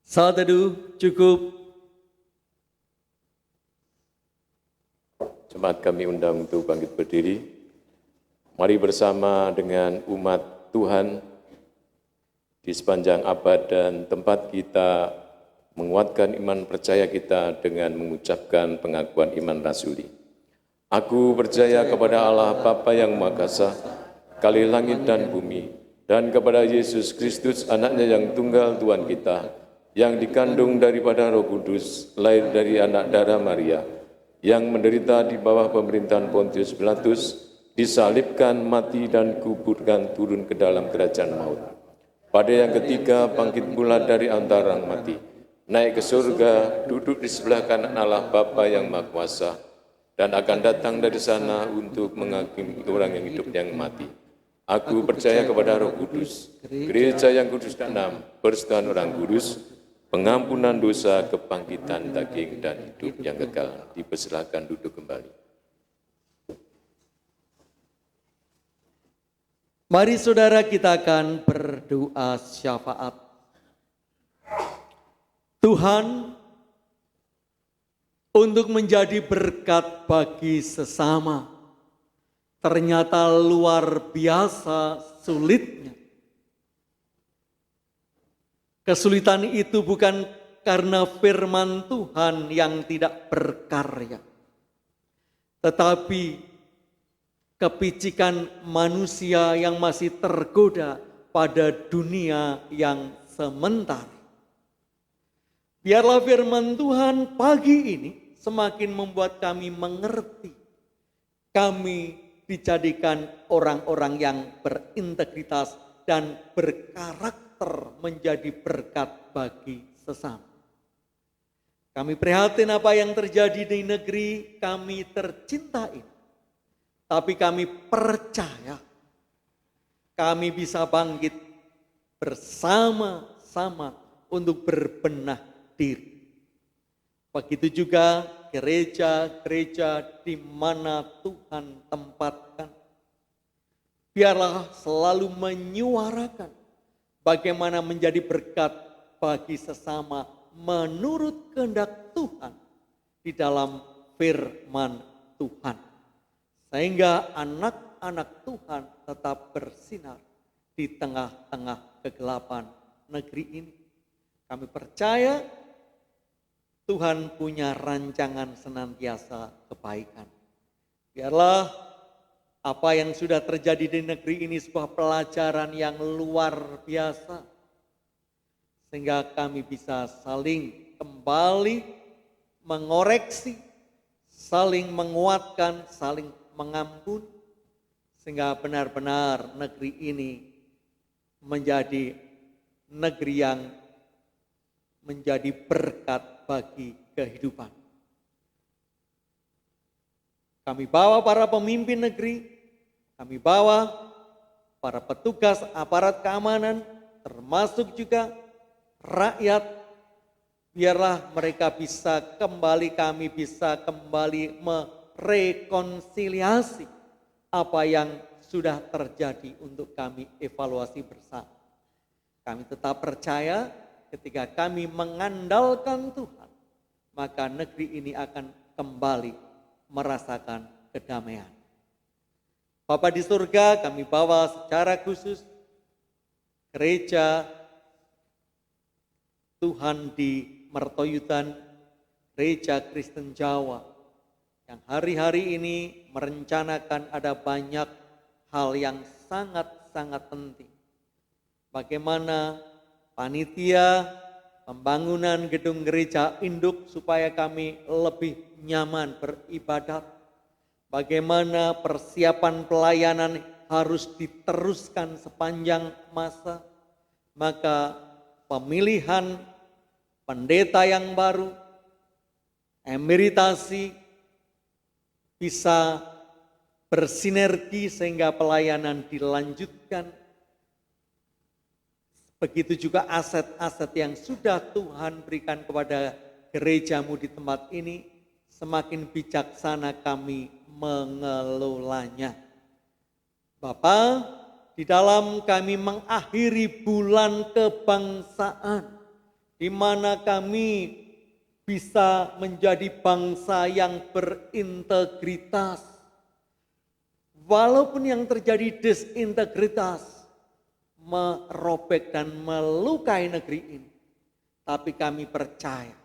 Saat teduh cukup. Jemaat kami undang untuk bangkit berdiri. Mari bersama dengan umat Tuhan di sepanjang abad dan tempat kita menguatkan iman percaya kita dengan mengucapkan pengakuan iman rasuli. Aku percaya kepada Allah Bapa yang Maha Esa, Kali langit dan bumi, dan kepada Yesus Kristus anaknya yang tunggal Tuhan kita, yang dikandung daripada Roh Kudus, lahir dari anak darah Maria, yang menderita di bawah pemerintahan Pontius Pilatus, disalibkan, mati dan kuburkan, turun ke dalam kerajaan maut. Pada yang ketiga bangkit pula dari antara orang mati, naik ke surga, duduk di sebelah kanan Allah Bapa yang Maha Kuasa, dan akan datang dari sana untuk menghakimi orang yang hidup yang mati. Aku percaya kepada Roh Kudus, gereja yang kudus dan enam, persekutuan orang kudus, pengampunan dosa, kebangkitan daging, dan hidup yang kekal. Dipersilakan duduk kembali. Mari saudara, kita akan berdoa syafaat. Tuhan, untuk menjadi berkat bagi sesama, ternyata luar biasa sulitnya. Kesulitan itu bukan karena firman Tuhan yang tidak berkarya, tetapi kepicikan manusia yang masih tergoda pada dunia yang sementara. Biarlah firman Tuhan pagi ini semakin membuat kami mengerti. Kami dijadikan orang-orang yang berintegritas dan berkarakter menjadi berkat bagi sesama. Kami prihatin apa yang terjadi di negeri kami tercinta ini. Tapi kami percaya kami bisa bangkit bersama-sama untuk berbenah diri. Begitu juga gereja-gereja di mana Tuhan tempatkan. Biarlah selalu menyuarakan bagaimana menjadi berkat bagi sesama menurut kehendak Tuhan di dalam firman Tuhan. Sehingga anak-anak Tuhan tetap bersinar di tengah-tengah kegelapan negeri ini. Kami percaya Tuhan punya rancangan senantiasa kebaikan. Biarlah apa yang sudah terjadi di negeri ini sebuah pelajaran yang luar biasa. Sehingga kami bisa saling kembali mengoreksi, saling menguatkan, saling mengampuni. Sehingga benar-benar negeri ini menjadi negeri yang menjadi berkat bagi kehidupan. Kami bawa para pemimpin negeri, kami bawa para petugas aparat keamanan, termasuk juga rakyat, biarlah mereka bisa kembali, kami bisa kembali merekonsiliasi apa yang sudah terjadi untuk kami evaluasi bersama. Kami tetap percaya ketika kami mengandalkan Tuhan, maka negeri ini akan kembali merasakan kedamaian. Bapa di surga, kami bawa secara khusus gereja Tuhan di Mertoyudan, Gereja Kristen Jawa, yang hari-hari ini merencanakan ada banyak hal yang sangat-sangat penting. Bagaimana panitia pembangunan gedung gereja induk supaya kami lebih nyaman beribadat. Bagaimana persiapan pelayanan harus diteruskan sepanjang masa. Maka pemilihan pendeta yang baru, emeritasi bisa bersinergi sehingga pelayanan dilanjutkan. Begitu juga aset-aset yang sudah Tuhan berikan kepada gerejamu di tempat ini, semakin bijaksana kami mengelolanya. Bapa, di dalam kami mengakhiri bulan kebangsaan, di mana kami bisa menjadi bangsa yang berintegritas. Walaupun yang terjadi disintegritas merobek dan melukai negeri ini, tapi kami percaya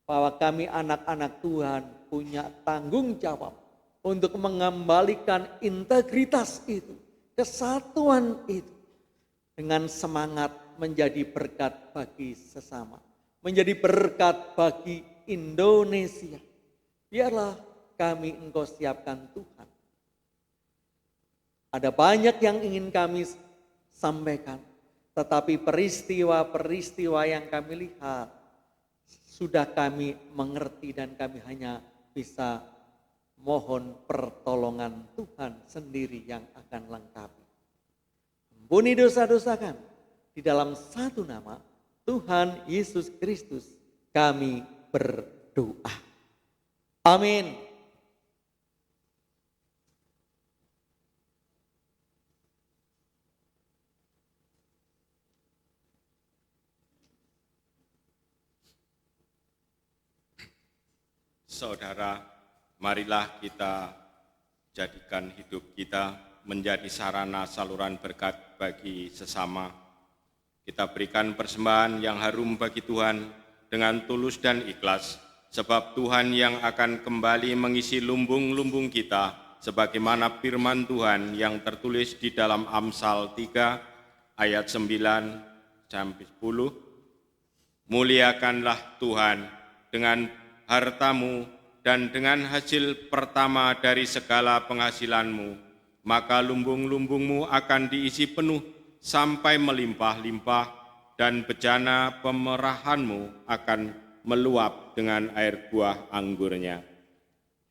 bahwa kami anak-anak Tuhan punya tanggung jawab untuk mengembalikan integritas itu, kesatuan itu, dengan semangat menjadi berkat bagi sesama, menjadi berkat bagi Indonesia. Biarlah kami Engkau siapkan Tuhan. Ada banyak yang ingin kami sampaikan, tetapi peristiwa-peristiwa yang kami lihat sudah kami mengerti dan kami hanya bisa mohon pertolongan Tuhan sendiri yang akan lengkapi. Ampuni dosa-dosa kami. Di dalam satu nama Tuhan Yesus Kristus kami berdoa. Amin. Saudara, marilah kita jadikan hidup kita menjadi sarana saluran berkat bagi sesama. Kita berikan persembahan yang harum bagi Tuhan dengan tulus dan ikhlas, sebab Tuhan yang akan kembali mengisi lumbung-lumbung kita, sebagaimana firman Tuhan yang tertulis di dalam Amsal 3 ayat 9-10. Muliakanlah Tuhan dengan hartamu dan dengan hasil pertama dari segala penghasilanmu, maka lumbung-lumbungmu akan diisi penuh sampai melimpah-limpah, dan bejana pemerahanmu akan meluap dengan air buah anggurnya.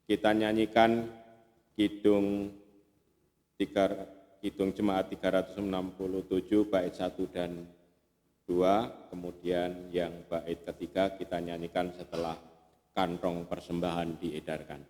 Kita nyanyikan Kidung Jemaat 367 bait 1 dan 2, kemudian yang bait ketiga kita nyanyikan setelah kantong persembahan diedarkan.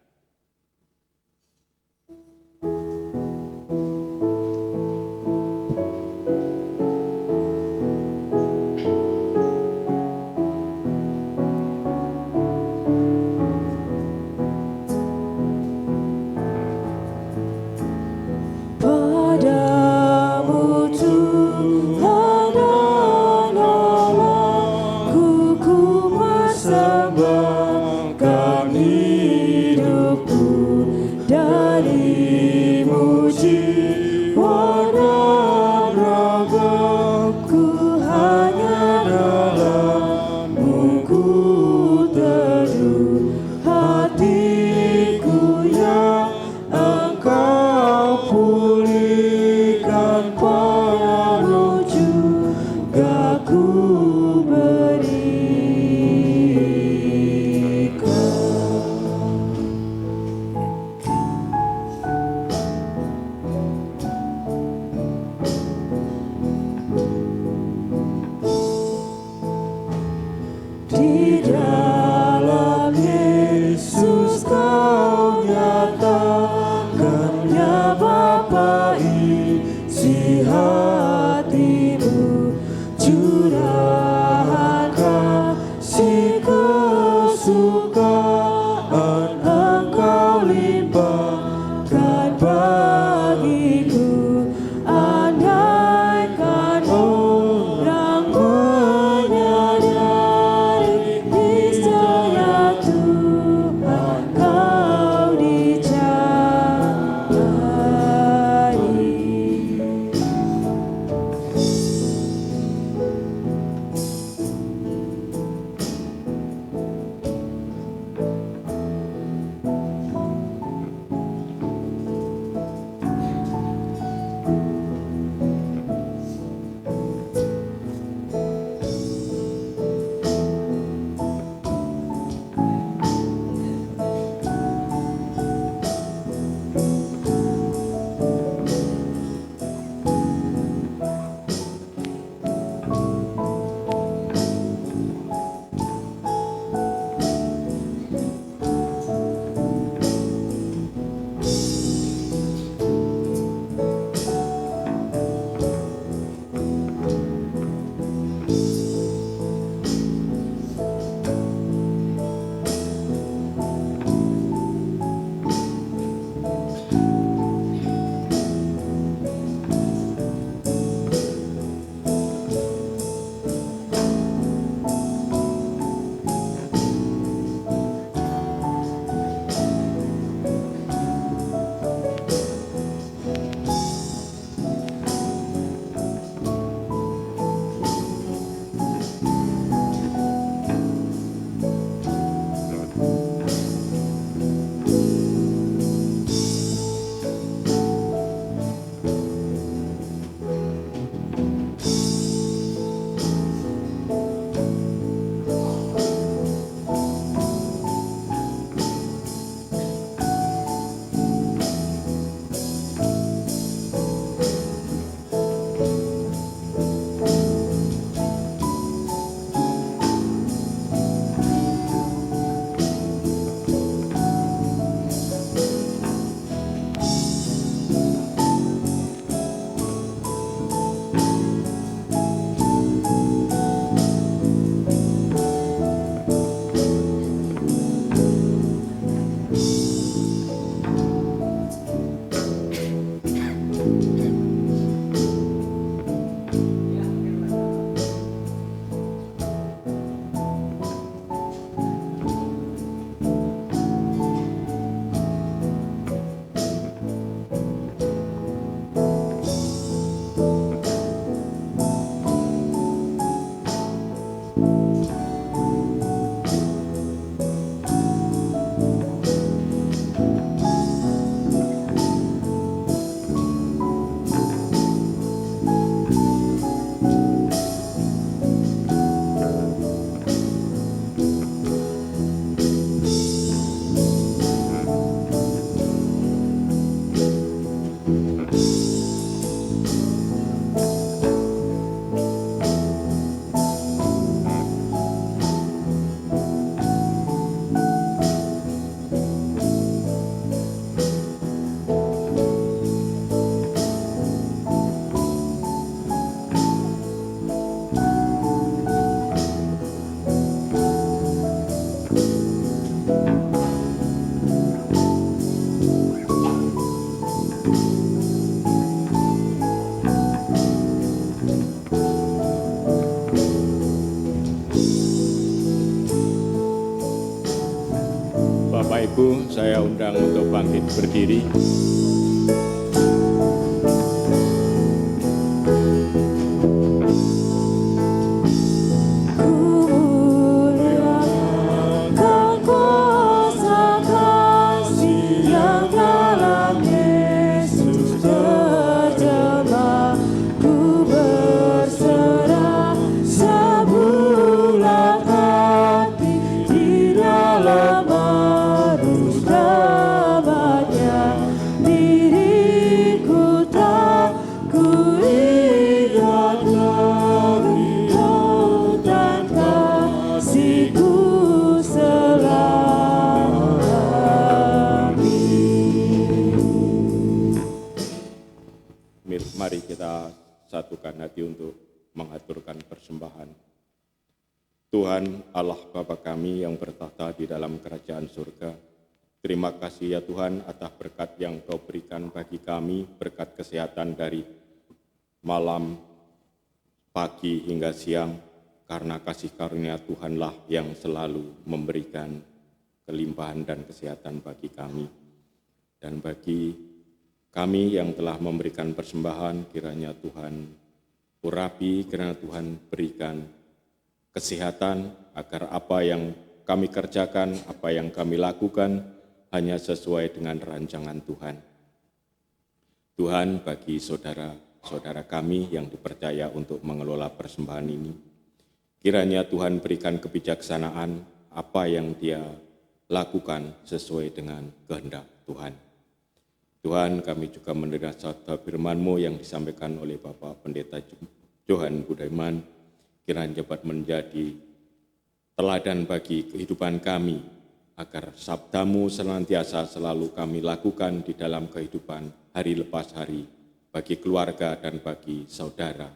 Bapak Ibu, saya undang untuk bangkit berdiri. Mari kita satukan hati untuk mengaturkan persembahan. Tuhan Allah Bapa kami yang bertahta di dalam kerajaan surga, terima kasih ya Tuhan atas berkat yang Kau berikan bagi kami, berkat kesehatan dari malam, pagi hingga siang, karena kasih karunia Tuhanlah yang selalu memberikan kelimpahan dan kesehatan bagi kami. Dan bagi kami yang telah memberikan persembahan, kiranya Tuhan urapi, kiranya Tuhan berikan kesehatan, agar apa yang kami kerjakan, apa yang kami lakukan, hanya sesuai dengan rancangan Tuhan. Tuhan, bagi saudara-saudara kami yang dipercaya untuk mengelola persembahan ini, kiranya Tuhan berikan kebijaksanaan apa yang dia lakukan sesuai dengan kehendak Tuhan. Tuhan, kami juga mendengar sabda firman-Mu yang disampaikan oleh Bapak Pendeta Johan Budaiman, kiranya dapat menjadi teladan bagi kehidupan kami, agar sabda-Mu senantiasa selalu kami lakukan di dalam kehidupan hari lepas hari, bagi keluarga dan bagi saudara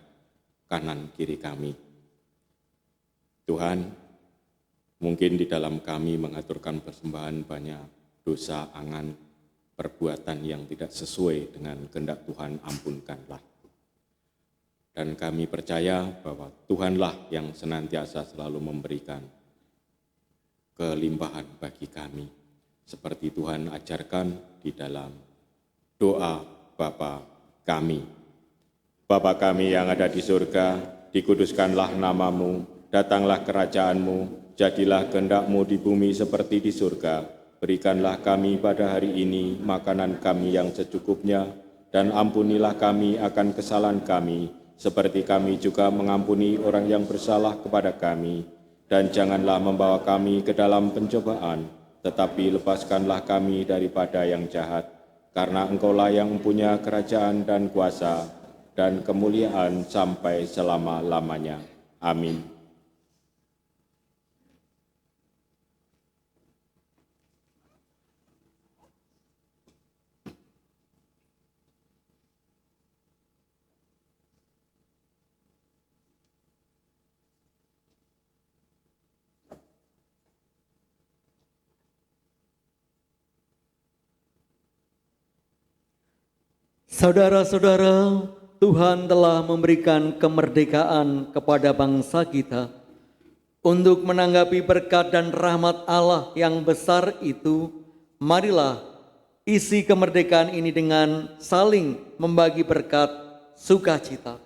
kanan kiri kami. Tuhan, mungkin di dalam kami mengaturkan persembahan banyak dosa, angan, perbuatan yang tidak sesuai dengan kehendak Tuhan, ampunkanlah. Dan kami percaya bahwa Tuhanlah yang senantiasa selalu memberikan kelimpahan bagi kami, seperti Tuhan ajarkan di dalam doa Bapa kami. Bapa kami yang ada di surga, dikuduskanlah nama-Mu, datanglah kerajaan-Mu, jadilah kehendak-Mu di bumi seperti di surga. Berikanlah kami pada hari ini makanan kami yang secukupnya, dan ampunilah kami akan kesalahan kami, seperti kami juga mengampuni orang yang bersalah kepada kami. Dan janganlah membawa kami ke dalam pencobaan, tetapi lepaskanlah kami daripada yang jahat. Karena Engkaulah yang mempunyai kerajaan dan kuasa dan kemuliaan sampai selama-lamanya. Amin. Saudara-saudara, Tuhan telah memberikan kemerdekaan kepada bangsa kita. Untuk menanggapi berkat dan rahmat Allah yang besar itu, marilah isi kemerdekaan ini dengan saling membagi berkat sukacita.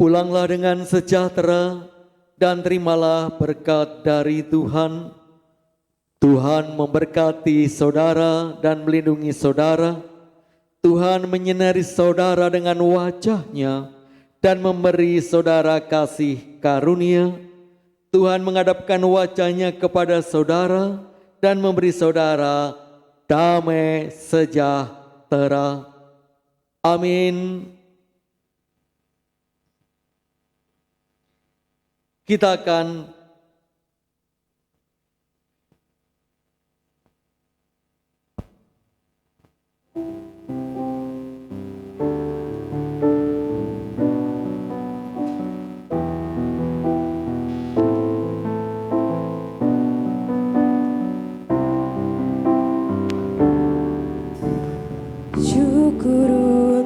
Pulanglah dengan sejahtera dan terimalah berkat dari Tuhan. Tuhan memberkati saudara dan melindungi saudara. Tuhan menyinari saudara dengan wajah-Nya dan memberi saudara kasih karunia. Tuhan menghadapkan wajah-Nya kepada saudara dan memberi saudara damai sejahtera. Amin. Kita akan syukur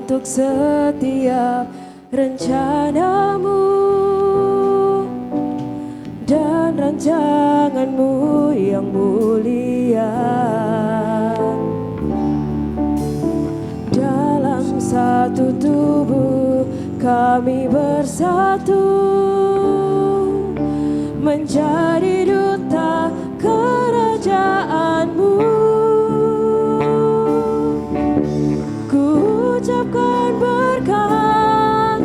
untuk setiap rencana-Mu dan rancangan-Mu yang mulia. Dalam satu tubuh kami bersatu, menjadi duta kerajaan-Mu. Ku ucapkan berkat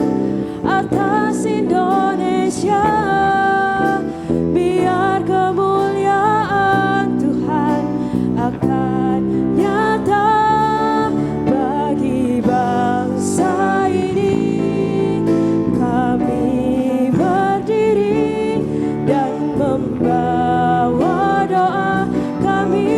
atas Indonesia. Biar kemuliaan Tuhan akan nyata bagi bangsa ini. Kami berdiri dan membawa doa kami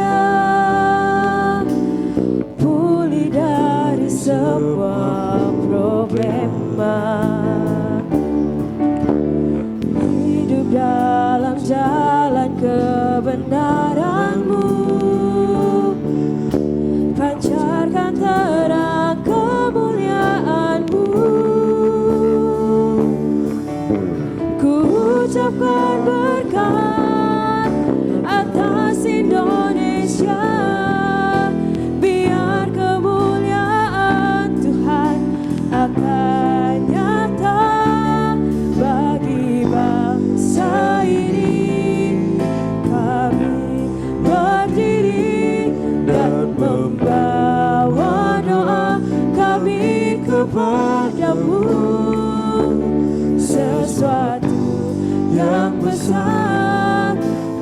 Indonesia pulih dari semua problema, hidup dalam jalan kebenaran-Mu, pancarkan terang kemuliaan-Mu. Ku ucapkan berkat atas Indonesia, biar kemuliaan Tuhan akan nyata bagi bangsa ini. Kami berdiri dan membawa doa kami kepadamu. Sesuatu yang besar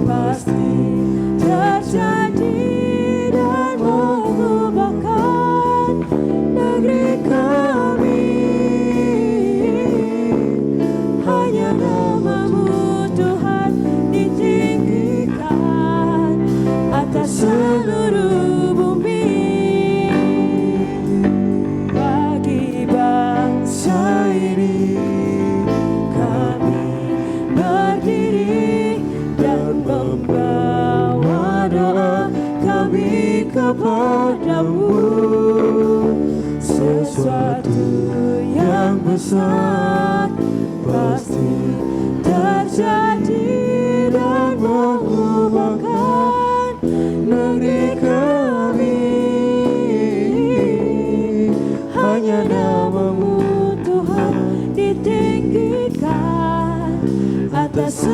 pasti terjadi dan mengubahkan negeri kami. Hanya nama-Mu Tuhan ditinggikan atas seluruh bumi. Bagi bangsa ini kami berdiri dan membawa doa kami kepadamu. Sesuatu yang besar pasti terjadi dan mengubahkan negeri kami. Hanya nama-Mu Tuhan ditinggikan atas